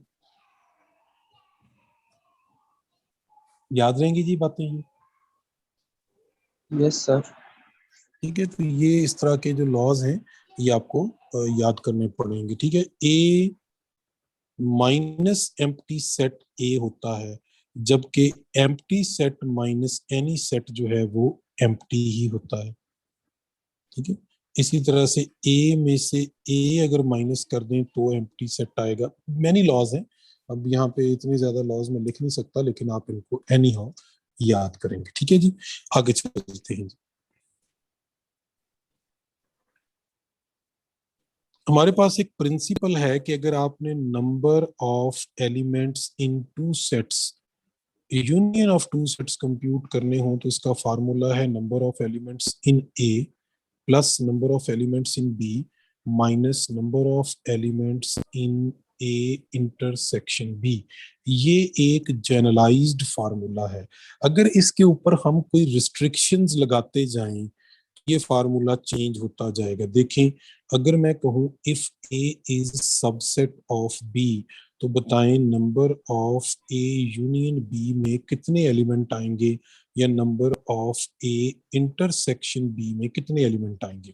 याद रहेंगी जी बातें ये? Yes sir. ठीक है, तो ये इस तरह के जो लॉज हैं ये आपको याद करने पड़ेंगे। ठीक है, ए माइनस एम्प्टी सेट ए होता है, जबकि empty set minus any set जो है वो एम्प्टी ही होता है। ठीक है, इसी तरह से ए में से ए अगर माइनस कर दें तो एम्प्टी सेट आएगा। मैनी लॉज हैं, अब यहाँ पे इतने ज्यादा लॉज मैं लिख नहीं सकता, लेकिन आप इनको एनी हाउ याद करेंगे। ठीक है जी, आगे चलते हैं जी। हमारे पास एक प्रिंसिपल है कि अगर आपने number of elements in two sets, union of two sets compute करने हो तो इसका फार्मूला है number of elements in A plus number of elements in B minus number of elements in A intersection B. ये एक जनरलाइज्ड फार्मूला है। अगर इसके ऊपर हम कोई रिस्ट्रिक्शंस लगाते जाएं ये फार्मूला चेंज होता जाएगा। देखें, अगर मैं कहूं if A is subset of B, तो बताएं number of A union B में कितने एलिमेंट आएंगे, या number of A intersection B में कितने एलिमेंट आएंगे।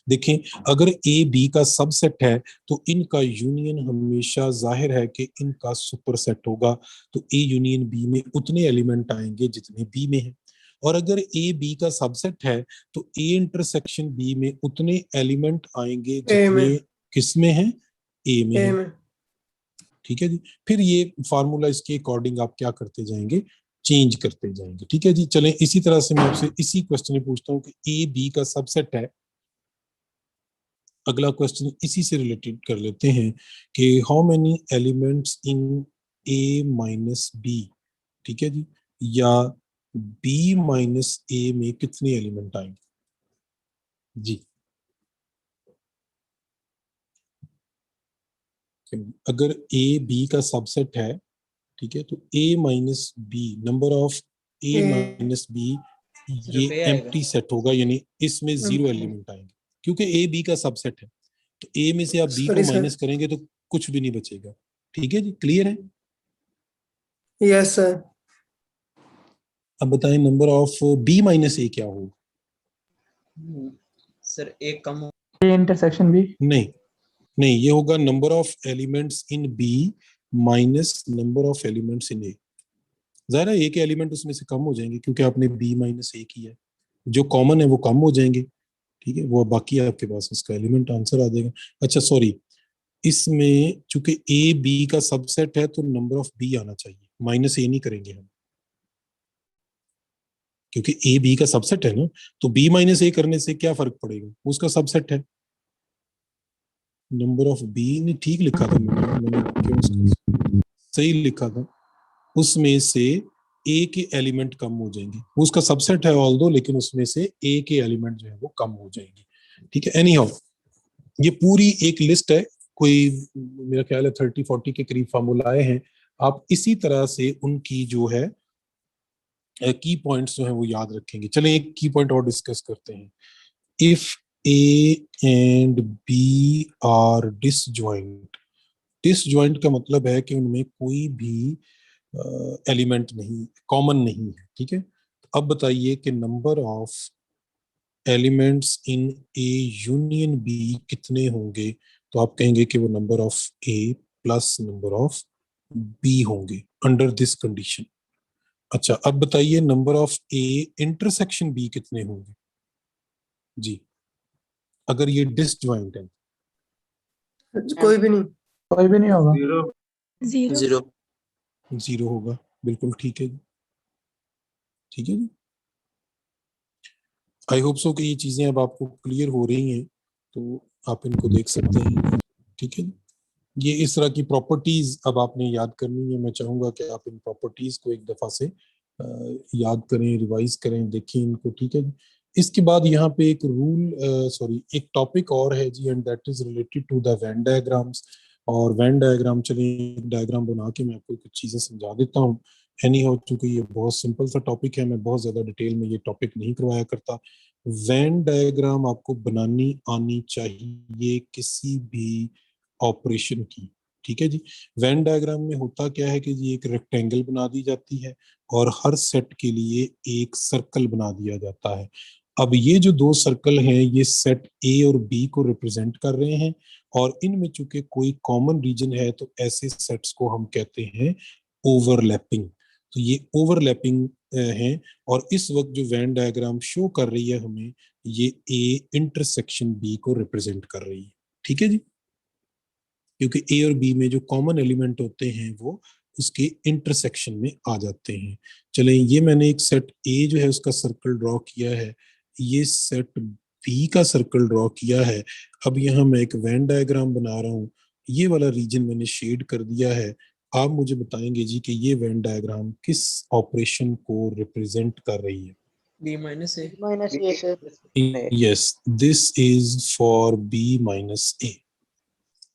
देखें, अगर ए बी का सबसेट है तो इनका यूनियन हमेशा जाहिर है कि इनका सुपरसेट होगा, तो ए यूनियन बी में उतने एलिमेंट आएंगे जितने बी में है। और अगर ए बी का सबसेट है तो ए इंटरसेक्शन बी में उतने एलिमेंट आएंगे जितने किस में है? ए में है। ठीक है जी, फिर ये फार्मूला इसके अकॉर्डिंग आप क्या करते जाएंगे? चेंज करते जाएंगे। ठीक है जी, चलें इसी तरह से मैं आपसे इसी क्वेश्चन में पूछता हूँ कि ए बी का सबसेट है। अगला क्वेश्चन इसी से रिलेटेड कर लेते हैं कि how many elements in A minus B. ठीक है जी, या बी माइनस ए में कितने एलिमेंट आएंगे जी? अगर ए बी का सबसेट है, ठीक है, तो A minus B, number of A minus B, ये एम्प्टी सेट होगा, यानी इसमें 0 एलिमेंट आएंगे, क्योंकि ए बी का सबसेट है। तो ए में से आप बी को माइनस करेंगे तो कुछ भी नहीं बचेगा। ठीक है जी, क्लियर है? Yes sir. अब बताएं नंबर ऑफ बी माइनस ए क्या होगा? सर एक कम ए इंटरसेक्शन बी। नहीं, ये होगा number of elements in B minus number of elements in A. ज़ाहिर है ए के एलिमेंट उसमें से कम हो जाएंगे क्योंकि आपने बी माइनस ए किया है, जो कॉमन है वो कम हो जाएंगे। ठीक है, वो बाकी आपके पास उसका एलिमेंट आंसर आ जाएगा। अच्छा सॉरी, इसमें चूंकि ए बी का सबसेट है तो नंबर ऑफ बी आना चाहिए, माइनस ए नहीं करेंगे हम, क्योंकि ए बी का सबसेट है ना, तो बी माइनस ए करने से क्या फर्क पड़ेगा, उसका सबसेट है। नंबर ऑफ बी ने ठीक लिखा था मैंने क्यों सही लिखा था, उसमें से ए के एलिमेंट कम हो जाएंगे, उसका सबसेट है ऑल्दो, लेकिन उसमें से ए के एलिमेंट जो है वो कम हो जाएंगे। ठीक है, एनी हाउ ये पूरी एक लिस्ट है, कोई मेरा ख्याल है 30-40 के करीब फार्मूला आए हैं। आप इसी तरह से उनकी जो है की पॉइंट्स जो है वो याद रखेंगे। चलें एक की पॉइंट और डिस्कस करते हैं। If A and B are disjoint, disjoint का मतलब है कि उनमें कोई भी एलिमेंट नहीं, कॉमन नहीं है। ठीक है, अब बताइए कि number of elements in A union B कितने होंगे, तो आप कहेंगे कि वो number of A plus number of B होंगे अंडर दिस कंडीशन। अच्छा, अब बताइए number of A intersection B कितने होंगे जी, अगर ये डिसजॉइंट है। कोई भी नहीं। कोई भी नहीं होगा। जीरो। Zero. जीरो होगा, बिल्कुल ठीक है जी, ठीक है जी। आई होप सो कि ये चीजें अब आपको क्लियर हो रही हैं, तो आप इनको देख सकते हैं। ठीक है जी, ये इस तरह की प्रॉपर्टीज अब आपने याद करनी है। मैं चाहूंगा कि आप इन प्रॉपर्टीज को एक दफा से याद करें, रिवाइज करें, देखें इनको। ठीक है जी, इसके बाद यहाँ पे एक एक टॉपिक और है जी, and that is related to the Venn diagrams. और वेन डायग्राम, चलिए एक डायग्राम बना के मैं आपको कुछ चीजें समझा देता हूँ। एनी हो, चूंकि ये बहुत सिंपल सा टॉपिक है, मैं बहुत ज्यादा डिटेल में ये टॉपिक नहीं करवाया करता। वेन डायग्राम आपको बनानी आनी चाहिए किसी भी ऑपरेशन की। ठीक है जी, वेन डायग्राम में होता क्या है कि जी एक रेक्टेंगल बना दी जाती है और हर सेट के लिए एक सर्कल बना दिया जाता है। अब ये जो दो सर्कल हैं ये सेट ए और बी को रिप्रेजेंट कर रहे हैं, और इनमें चूंकि कोई कॉमन रीजन है तो ऐसे सेट्स को हम कहते हैं ओवरलैपिंग। तो ये ओवरलैपिंग है, और इस वक्त जो वेन डायग्राम शो कर रही है हमें, ये ए इंटरसेक्शन बी को रिप्रेजेंट कर रही है। ठीक है जी, क्योंकि ए और बी में जो कॉमन एलिमेंट होते हैं वो उसके इंटरसेक्शन में आ जाते हैं। चलें, ये मैंने एक सेट ए जो है उसका सर्कल ड्रॉ किया है, ये सेट बी का सर्कल ड्रॉ किया है। अब यहाँ मैं एक वेन डायग्राम बना रहा हूँ, ये वाला रीजन मैंने शेड कर दिया है। आप मुझे बताएंगे जी कि ये वेन डायग्राम किस ऑपरेशन को रिप्रेजेंट कर रही है। B minus A. Minus A sir. Yes, this is for B minus A.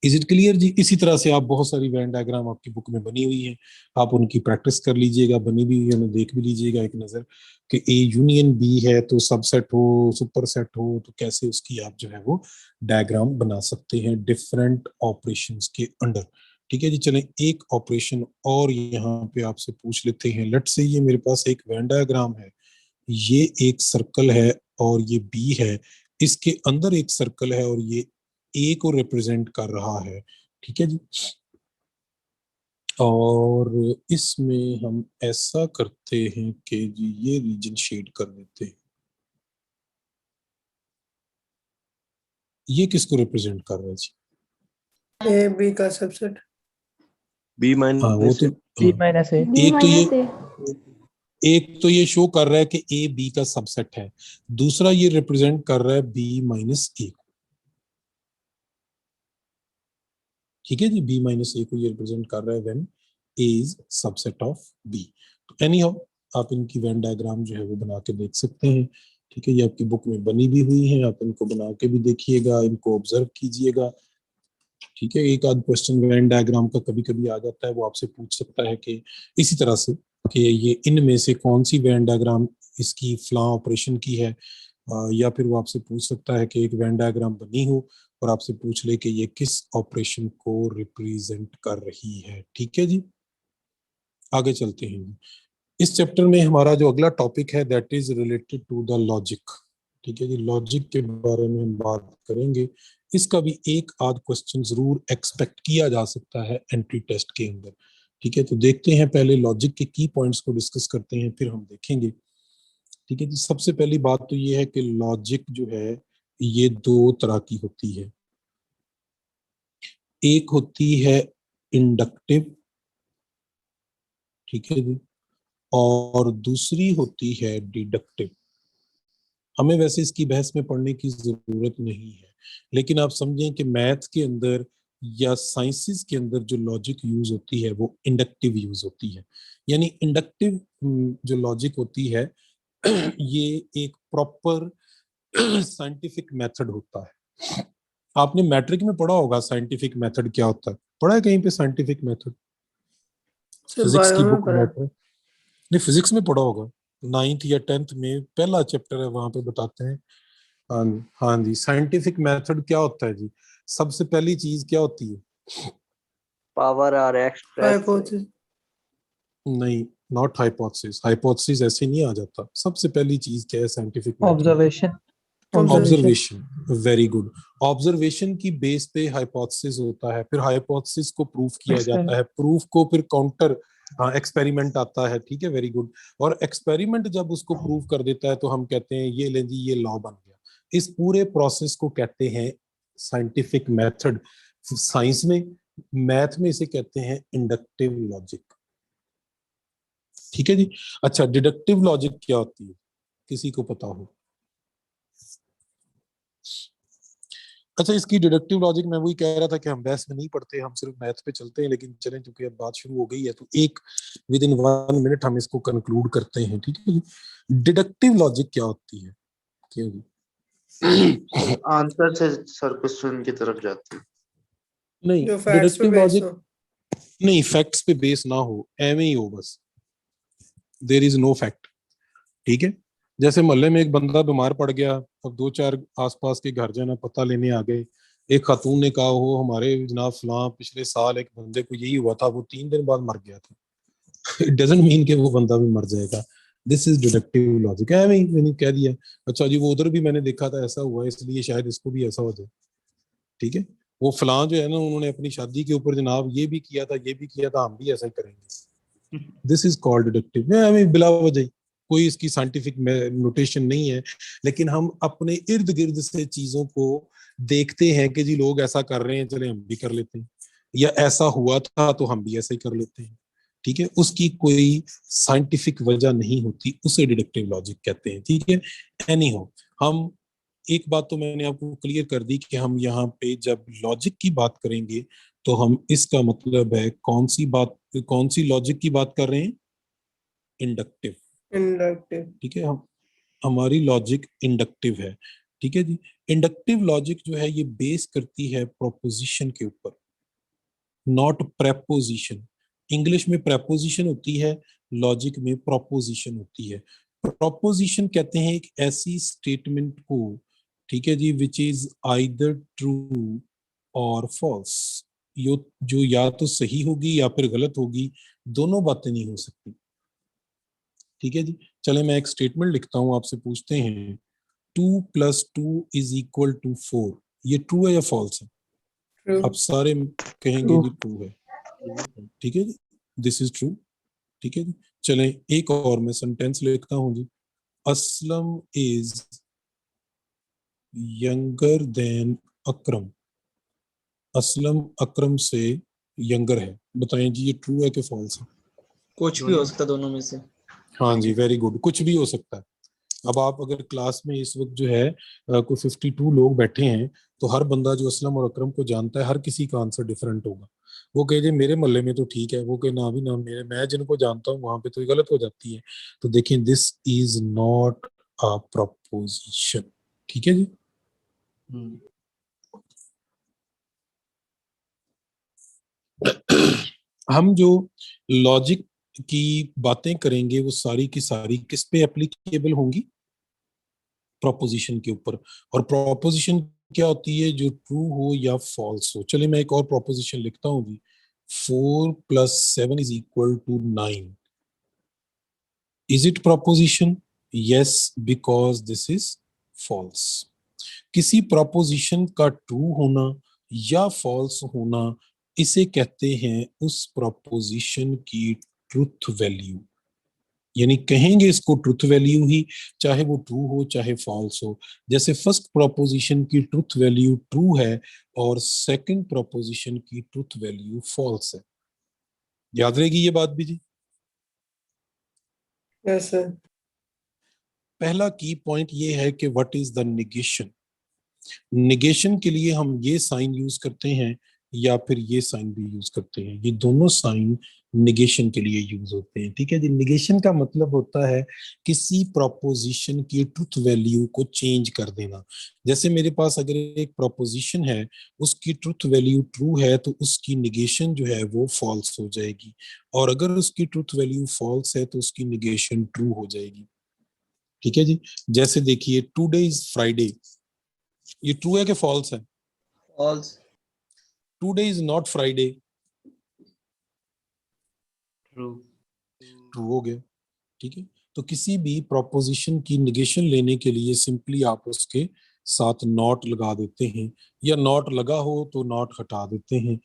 Is it clear जी? इसी तरह से आप बहुत सारी वेन डायग्राम आपकी बुक में बनी हुई है, आप उनकी प्रैक्टिस कर लीजिएगा, बनी भी हुई है, देख भी लीजिएगा एक नजर कि ए यूनियन बी है तो सबसेट हो, सुपर सेट हो, तो कैसे उसकी आप जो है वो डायग्राम बना सकते हैं डिफरेंट ऑपरेशंस के अंडर। ठीक है जी, चलें एक ऑपरेशन और यहाँ पे आपसे पूछ लेते हैं। लेट्स से ये मेरे पास एक वेन डायग्राम है, ये एक सर्कल है और ये बी है, इसके अंदर एक सर्कल है और ये ए को रिप्रेजेंट कर रहा है। ठीक है जी, और इसमें हम ऐसा करते हैं कि जी ये रीजन शेड कर देते हैं। ये किसको रिप्रेजेंट कर रहा है जी? ए बी का सबसेट। B हाँ वो minus तो A. बी हाँ, माइनस ए। एक तो ये शो कर रहा है कि ए बी का सबसेट है, दूसरा ये रिप्रेजेंट कर रहा है बी माइनस ए को। ठीक है जी, बी माइनस ए को ये रिप्रेजेंट कर रहा है when A is subset of B. तो एनी हाउ आप इनकी वेन डायग्राम जो है वो बना के देख सकते हैं। ठीक है, ये आपकी बुक में बनी भी हुई है, आप इनको बना के भी देखिएगा, इनको ऑब्जर्व कीजिएगा। ठीक है, एक आध क्वेश्चन वेन डायग्राम का कभी कभी आ जाता है, वो आपसे पूछ सकता है कि इसी तरह से कि ये इनमें से कौन सी वेन डायग्राम इसकी फ्ला ऑपरेशन की है, या फिर वो आपसे पूछ सकता है कि एक वेन डायग्राम बनी हो और आपसे पूछ ले कि ये किस ऑपरेशन को रिप्रेजेंट कर रही है। ठीक है जी, आगे चलते हैं। इस चैप्टर में हमारा जो अगला टॉपिक है that is related to the logic. ठीक है जी, लॉजिक के बारे में हम बात करेंगे। इसका भी एक आध क्वेश्चन जरूर एक्सपेक्ट किया जा सकता है एंट्री टेस्ट के अंदर। ठीक है, तो देखते हैं, पहले लॉजिक के की पॉइंट्स को डिस्कस करते हैं, फिर हम देखेंगे। ठीक है जी, सबसे पहली बात तो ये है कि लॉजिक जो है ये दो तरह की होती है। एक होती है इंडक्टिव, ठीक है जी, और दूसरी होती है डिडक्टिव। हमें वैसे इसकी बहस में पढ़ने की जरूरत नहीं है, लेकिन आप समझें कि मैथ के अंदर या साइंसेस के अंदर जो लॉजिक यूज होती है वो इंडक्टिव यूज होती है। यानी इंडक्टिव जो लॉजिक होती है ये एक प्रॉपर साइंटिफिक मेथड होता है। आपने मैट्रिक में पढ़ा होगा साइंटिफिक मेथड क्या होता है, पढ़ा है कहीं पे scientific method? Sir physics bio की में बुक पढ़ा। में नहीं, फिजिक्स में पढ़ा होगा, 9th या 10th में पहला चैप्टर है, वहां पे बताते हैं। हाँ, हाँ जी, साइंटिफिक मेथड क्या होता है जी? सबसे पहली चीज क्या होती है? पावर और एक्सप्रेस हाइपोथेसिस। नहीं, नॉट हाइपोथेसिस, हाइपोथेसिस ऐसे नहीं आ जाता। सबसे पहली चीज क्या है scientific method? Observation. Observation. Very good. Observation की बेस पे हाइपोथेसिस होता है, फिर हाइपोथेसिस को प्रूफ किया जाता है, प्रूफ को फिर काउंटर एक्सपेरिमेंट आता है, ठीक है, वेरी गुड। और एक्सपेरिमेंट जब उसको प्रूव कर देता है तो हम कहते हैं ये ले जी ये लॉ बन गया। इस पूरे प्रोसेस को कहते हैं साइंटिफिक मेथड। साइंस में, मैथ में इसे कहते हैं इंडक्टिव लॉजिक, ठीक है जी। अच्छा, डिडक्टिव लॉजिक क्या होती है, किसी को पता हो? अच्छा, इसकी डिडक्टिव लॉजिक मैं वही कह रहा था कि हम बहस में नहीं पढ़ते, हम सिर्फ मैथ पे चलते हैं, लेकिन चलें क्योंकि अब बात शुरू हो गई है तो एक विद इन 1 मिनट हम इसको कंक्लूड करते हैं, ठीक है जी। डिडक्टिव लॉजिक क्या होती है, क्यों जी? आंसर से सर क्वेश्चन की तरफ जाती है। नहीं, जो फैक्ट्स पे डिडक्टिव बेस्ड लॉजिक हो। नहीं, फैक्ट्स पे बेस ना हो, एवं ही हो बस, देयर इज नो फैक्ट, ठीक है। जैसे मोहल्ले में एक बंदा बीमार पड़ गया, अब 2-4 आसपास के घर जाना पता लेने आ गए। एक खातून ने कहा हो हमारे जनाब फलां पिछले साल एक बंदे को यही हुआ था, वो 3 दिन बाद मर गया था। इट डजंट मीन कि वो बंदा भी मर जाएगा। दिस इज डिडक्टिव लॉजिक है, मैंने कह दिया अच्छा जी वो उधर भी मैंने देखा था ऐसा हुआ, इसलिए शायद इसको भी ऐसा हो जाए, ठीक है। वो फलां जो है ना, उन्होंने अपनी शादी के ऊपर जनाब ये भी किया था, ये भी किया था, हम भी ऐसा ही करेंगे। This is called deductive. बिला वजह, कोई इसकी साइंटिफिक नोटेशन नहीं है, लेकिन हम अपने इर्द गिर्द से चीजों को देखते हैं कि जी लोग ऐसा कर रहे हैं, चले हम भी कर लेते हैं, या ऐसा हुआ था तो हम भी ऐसा ही कर लेते हैं, ठीक है। उसकी कोई साइंटिफिक वजह नहीं होती, उसे डिडक्टिव लॉजिक कहते हैं, ठीक है। एनी हो, हम एक बात तो मैंने आपको क्लियर कर दी कि हम यहाँ पे जब लॉजिक की बात करेंगे तो हम इसका मतलब है कौन सी बात, कौन सी लॉजिक की बात कर रहे हैं? Inductive, inductive. ठीक है। हम हमारी लॉजिक इंडक्टिव है, ठीक है जी। इंडक्टिव लॉजिक जो है ये बेस करती है प्रोपोजिशन के ऊपर, नॉट प्रेपोजिशन। इंग्लिश में प्रेपोजिशन होती है, लॉजिक में प्रोपोजिशन होती है। प्रोपोजिशन कहते हैं एक ऐसी स्टेटमेंट को, ठीक है जी, विच इज आइदर ट्रू और फॉल्स, यो जो या तो सही होगी या फिर गलत होगी, दोनों बातें नहीं हो सकती, ठीक है जी। चले मैं एक स्टेटमेंट लिखता हूं, आपसे पूछते हैं 2+2 = 4, ये ट्रू है या फॉल्स है? ट्रू। अब सारे कहेंगे ट्रू। जी ट्रू है, ठीक है जी, दिस इज ट्रू, ठीक है जी। चलें एक और मैं सेंटेंस लिखता हूं जी, असलम इज यंगर देन अकरम, असलम अकरम से यंगर है, बताएं जी ये ट्रू है कि फॉल्स है? कुछ भी हो सकता है दोनों में से। हाँ जी, वेरी गुड, कुछ भी हो सकता है। अब आप अगर क्लास में इस वक्त जो है कोई 52 लोग बैठे हैं, तो हर बंदा जो असलम और अकरम को जानता है, हर किसी का आंसर डिफरेंट होगा। वो कहे जी मेरे मोहल्ले में तो ठीक है, वो कहे ना भी ना, मेरे मैं जिनको जानता हूँ वहां पे तो ये गलत हो जाती है। तो देखें, this is not a preposition, ठीक है जी। हम जो लॉजिक की बातें करेंगे वो सारी की सारी किस पे एप्लीकेबल होंगी? प्रोपोजिशन के ऊपर। और प्रोपोजिशन क्या होती है? जो ट्रू हो या फॉल्स हो। चलिए मैं एक और प्रोपोजिशन लिखता हूँ जी, 4+7 = 9। Is it proposition? Yes, because this is false. किसी प्रोपोजिशन का ट्रू होना या फॉल्स होना, इसे कहते हैं उस प्रोपोजिशन की ट्रुथ वैल्यू। यानी कहेंगे इसको ट्रुथ वैल्यू ही, चाहे वो ट्रू हो चाहे फॉल्स हो। जैसे फर्स्ट प्रोपोजिशन की ट्रुथ वैल्यू ट्रू है और सेकंड प्रोपोजिशन की ट्रुथ वैल्यू फॉल्स है। याद रहेगी ये बात भी जी। Yes, sir. पहला की पॉइंट ये है कि what is the negation. Negation के लिए हम ये साइन यूज करते हैं या फिर ये साइन भी यूज करते हैं, ये दोनों साइन निगेशन के लिए यूज होते हैं। ठीक है जी। निगेशन का मतलब होता है किसी प्रोपोजिशन की ट्रुथ वैल्यू को चेंज कर देना। जैसे मेरे पास अगर एक प्रोपोजिशन है, उसकी ट्रुथ वैल्यू ट्रू है तो उसकी निगेशन जो है वो फॉल्स हो जाएगी, और अगर उसकी ट्रुथ वैल्यू फॉल्स है तो उसकी निगेशन ट्रू हो जाएगी। ठीक है जी। जैसे देखिए टुडे इज फ्राइडे, ये ट्रू है कि फॉल्स है? False. Today is not Friday, true. True हो गया। ठीक है। तो किसी भी प्रोपोजिशन की निगेशन लेने के लिए सिंपली आप उसके साथ नॉट लगा देते हैं, या नॉट लगा हो तो नॉट हटा देते हैं।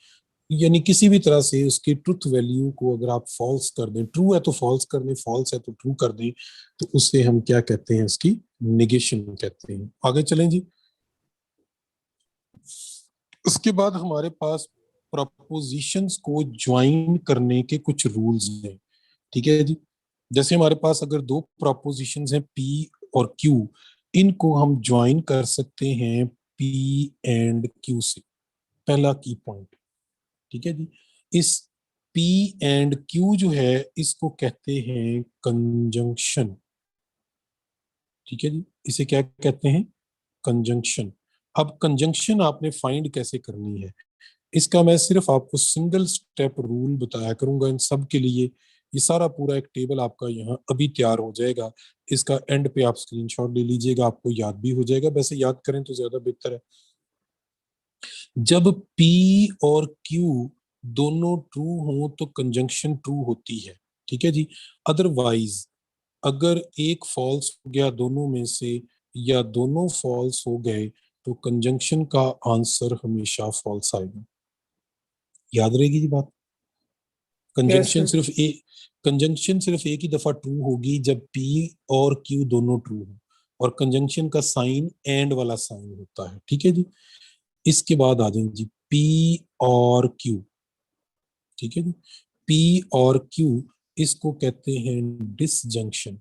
यानी किसी भी तरह से उसकी ट्रुथ वैल्यू को अगर आप फॉल्स कर दें, ट्रू है तो फॉल्स कर दें, फॉल्स है तो ट्रू कर दें, तो उसे हम क्या कहते हैं, इसकी निगेशन कहते हैं। आगे चलें जी। उसके बाद हमारे पास प्रपोजिशंस को ज्वाइन करने के कुछ रूल्स हैं। ठीक है जी। जैसे हमारे पास अगर दो प्रपोजिशंस हैं P और Q, इनको हम ज्वाइन कर सकते हैं P एंड Q से। पहला की पॉइंट। ठीक है जी। इस P एंड Q जो है इसको कहते हैं कंजंक्शन। ठीक है जी। इसे क्या कहते हैं? कंजंक्शन। अब कंजंक्शन आपने फाइंड कैसे करनी है, इसका मैं सिर्फ आपको सिंगल स्टेप रूल बताया करूंगा इन सब के लिए। ये सारा पूरा एक टेबल आपका यहाँ अभी तैयार हो जाएगा, इसका एंड पे आप स्क्रीनशॉट ले लीजिएगा, आपको याद भी हो जाएगा। वैसे याद करें तो ज्यादा बेहतर है। जब P और Q दोनों ट्रू हो तो कंजंक्शन ट्रू होती है। ठीक है जी। अदरवाइज अगर एक फॉल्स हो गया दोनों में से, या दोनों फॉल्स हो गए, तो कंजंक्शन का आंसर हमेशा फॉल्स आएगा। याद रहेगी जी बात। Yes, conjunction sir. सिर्फ एक ही दफा ट्रू होगी जब P और Q दोनों ट्रू हो, और कंजंक्शन का साइन एंड वाला साइन होता है। ठीक है जी। इसके बाद आ जाएंगे जी P और Q। ठीक है जी। P और Q इसको कहते हैं डिसजंक्शन।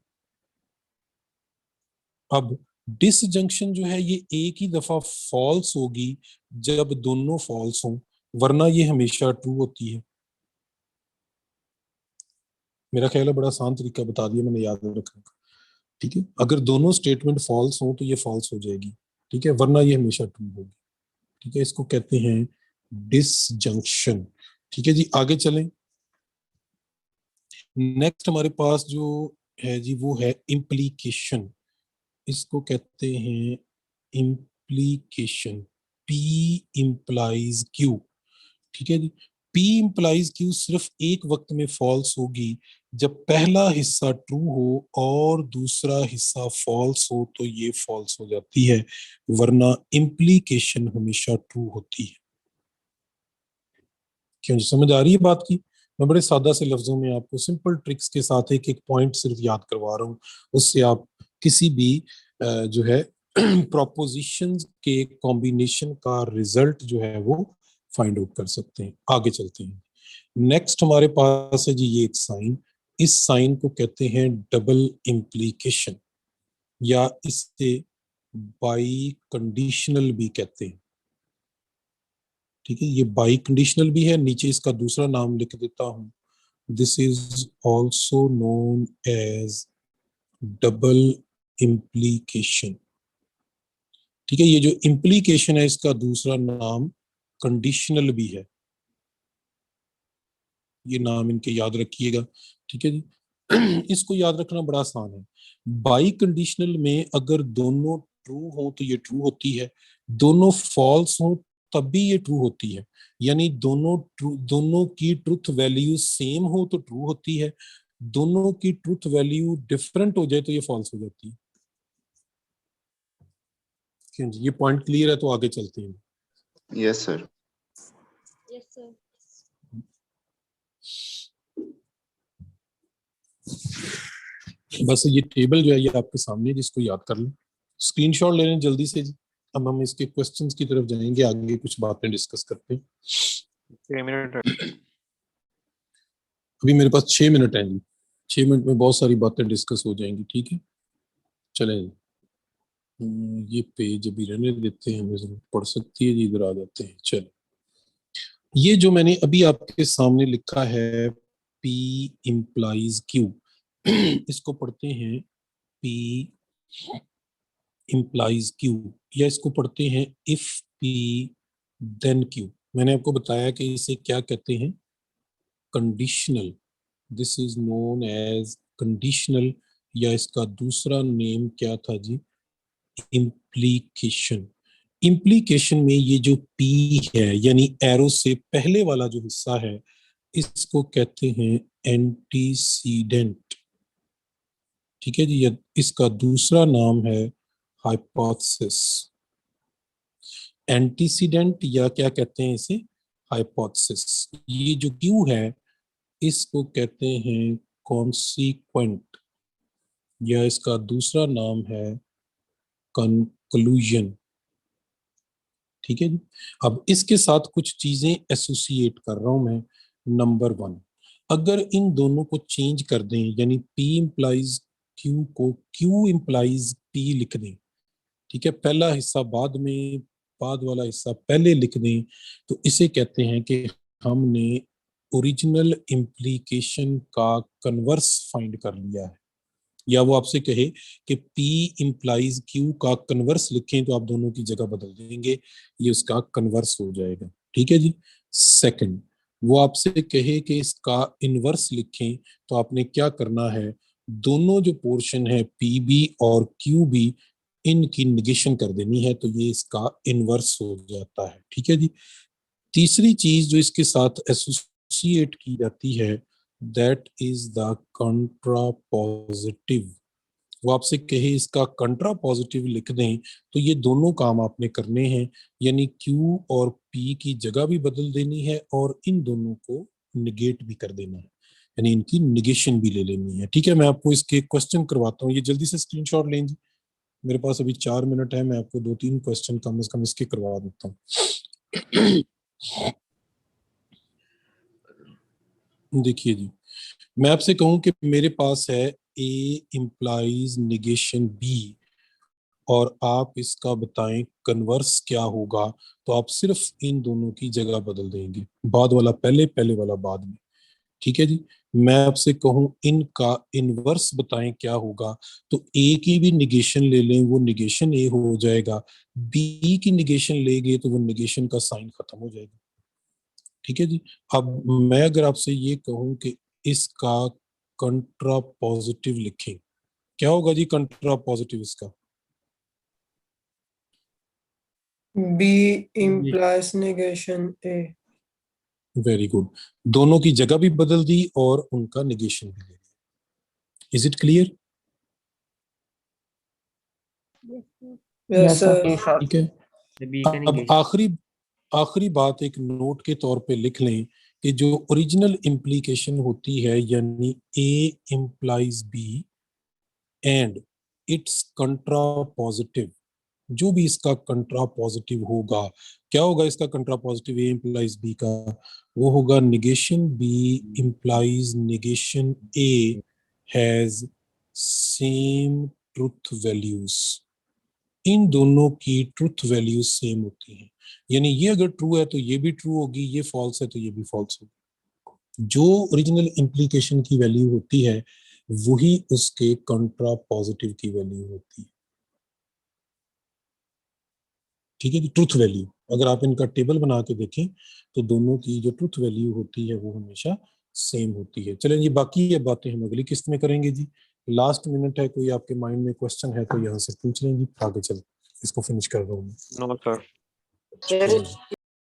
अब डिसजंक्शन जो है ये एक ही दफा फॉल्स होगी जब दोनों फॉल्स हों, वरना ये हमेशा ट्रू होती है। मेरा ख्याल है बड़ा आसान तरीका बता दिया मैंने, याद रखने का। ठीक है। अगर दोनों स्टेटमेंट फॉल्स हो तो ये फॉल्स हो जाएगी। ठीक है। वरना ये हमेशा ट्रू होगी। ठीक है। इसको कहते हैं डिसजंक्शन। ठीक है जी। आगे चलें। नेक्स्ट हमारे पास जो है जी वो है इम्प्लीकेशन। इसको कहते हैं इम्प्लीकेशन। P implies Q। ठीक है जी। P इम्प्लाइज Q सिर्फ एक वक्त में फॉल्स होगी जब पहला हिस्सा ट्रू हो और दूसरा हिस्सा फॉल्स हो, तो ये फॉल्स हो जाती है, वरना इम्प्लीकेशन हमेशा ट्रू होती है। क्यों जी, समझ आ रही है बात की? मैं बड़े सादा से लफ्जों में आपको सिंपल ट्रिक्स के साथ एक एक पॉइंट सिर्फ याद करवा रहा हूँ, उससे आप किसी भी जो है प्रोपोजिशंस के कॉम्बिनेशन का रिजल्ट जो है वो फाइंड आउट कर सकते हैं। आगे चलते हैं। नेक्स्ट हमारे पास है जी ये एक साइन। इस साइन को कहते हैं डबल इम्प्लीकेशन, या इससे बाई कंडीशनल भी कहते हैं। ठीक है। ये बाई कंडीशनल भी है, नीचे इसका दूसरा नाम लिख देता हूं। This is also known as double implication. ठीक है। ये जो इम्प्लीकेशन है इसका दूसरा नाम कंडीशनल भी है। ये नाम इनके याद रखिएगा। ठीक है जी। इसको याद रखना बड़ा आसान है। बाई कंडीशनल में अगर दोनों ट्रू हो तो ये ट्रू होती है, दोनों फॉल्स हो तब भी ये ट्रू होती है। यानी दोनों की ट्रुथ वैल्यू सेम हो तो ट्रू होती है, दोनों की ट्रुथ वैल्यू डिफरेंट हो जाए तो ये फॉल्स हो जाती है। क्यों जी, ये पॉइंट क्लियर है? तो आगे चलते हैं। Yes sir. Yes, sir. बस ये टेबल जो है ये आपके सामने है, जिसको याद कर लें, स्क्रीनशॉट ले लें जल्दी से जी। अब हम इसके क्वेश्चंस की तरफ जाएंगे, आगे कुछ बातें डिस्कस करते हैं। 6 मिनट अभी मेरे पास 6 मिनट है जी, 6 मिनट में बहुत सारी बातें डिस्कस हो जाएंगी, ठीक है। चलें जी। ये पेज अभी रहने देते हैं, हमें जरूरत पड़ सकती है जी, इधर आ जाते हैं। चलो, ये जो मैंने अभी आपके सामने लिखा है P implies Q, इसको पढ़ते हैं P implies Q, या इसको पढ़ते हैं if P then Q। मैंने आपको बताया कि इसे क्या कहते हैं, conditional. This is known as conditional, या इसका दूसरा नेम क्या था जी, इम्प्लीकेशन। इम्प्लीकेशन में ये जो P है, यानी एरो से पहले वाला जो हिस्सा है, इसको कहते हैं एंटीसीडेंट, ठीक है जी। इसका दूसरा नाम है हाइपोथेसिस। एंटीसीडेंट या क्या कहते हैं इसे, हाइपोथेसिस। ये जो क्यू है इसको कहते हैं कॉन्सिक्वेंट, या इसका दूसरा नाम है कंक्लूजन, ठीक है जी। अब इसके साथ कुछ चीजें एसोसिएट कर रहा हूं मैं। नंबर 1, अगर इन दोनों को चेंज कर दें, यानी P इंप्लाइज Q को Q इंप्लाइज P लिख दें, ठीक है, पहला हिस्सा बाद में, बाद वाला हिस्सा पहले लिख दें, तो इसे कहते हैं कि हमने ओरिजिनल इम्प्लीकेशन का कन्वर्स फाइंड कर लिया है। या वो आपसे कहे कि P इंप्लाइज Q का कन्वर्स लिखें, तो आप दोनों की जगह बदल देंगे, ये उसका कन्वर्स हो जाएगा, ठीक है जी। सेकंड, वो आपसे कहे कि इसका इनवर्स लिखें, तो आपने क्या करना है, दोनों जो पोर्शन है PB और QB, इनकी निगेशन कर देनी है, तो ये इसका इनवर्स हो जाता है, ठीक है जी। तीसरी चीज जो इसके साथ एसोसिएट की जाती है, दैट इज द कंट्रापॉजिटिव। वो आपसे कहे इसका कंट्रापॉजिटिव लिख दें, तो ये दोनों काम आपने करने हैं, यानी Q और P की जगह भी बदल देनी है और इन दोनों को निगेट भी कर देना है, यानी इनकी निगेशन भी ले लेनी है, ठीक है। मैं आपको इसके क्वेश्चन करवाता हूँ, ये जल्दी से स्क्रीनशॉट लें जी। मेरे पास अभी 4 मिनट है, मैं आपको 2-3 क्वेश्चन कम से कम इसके करवा देता हूँ। देखिए जी, मैं आपसे कहूं कि मेरे पास है A इंप्लाइज निगेशन B, और आप इसका बताएं कन्वर्स क्या होगा, तो आप सिर्फ इन दोनों की जगह बदल देंगे, बाद वाला पहले, पहले वाला बाद में, ठीक है जी। मैं आपसे कहूं इनका इनवर्स बताएं क्या होगा, तो A की भी निगेशन ले लें, वो निगेशन A हो जाएगा, B की निगेशन लेंगे तो वो निगेशन का साइन खत्म हो जाएगा, ठीक है जी। अब मैं अगर आपसे ये कहूं कि इसका कंट्रा पॉजिटिव लिखें, क्या होगा जी कंट्रा पॉजिटिव इसका, B implies negation A. Very good. दोनों की जगह भी बदल दी और उनका निगेशन भी ले लिया। Is it clear? Yes, sir. Yes, sir. जी सर। ठीक है। बी का अब negation। आखिरी बात एक नोट के तौर पे लिख लें कि जो ओरिजिनल इम्प्लीकेशन होती है, यानी A implies B and its contrapositive, जो भी इसका कंट्रा पॉजिटिव होगा, क्या होगा इसका contrapositive A implies B का, वो होगा negation B implies negation A has same truth values. इन दोनों की ट्रुथ वैल्यूज सेम होती हैं, यानी ये अगर ट्रू है तो ये भी ट्रू होगी, ये फॉल्स है तो ये भी फॉल्स होगी। जो ओरिजिनल इम्प्लीकेशन की वैल्यू होती है वही उसके कंट्रा पॉजिटिव की वैल्यू होती है, ठीक है जी। ट्रुथ वैल्यू, अगर आप इनका टेबल बना के देखें तो दोनों की जो ट्रुथ वैल्यू होती है वो हमेशा सेम होती है। चलें जी, बाकी ये बातें हम अगली किस्त में करेंगे जी। लास्ट मिनट है, कोई आपके माइंड में क्वेश्चन है तो यहाँ से पूछ लें जी, आगे चल इसको फिनिश कर रहा हूँ मैं। No sir. चलें जी।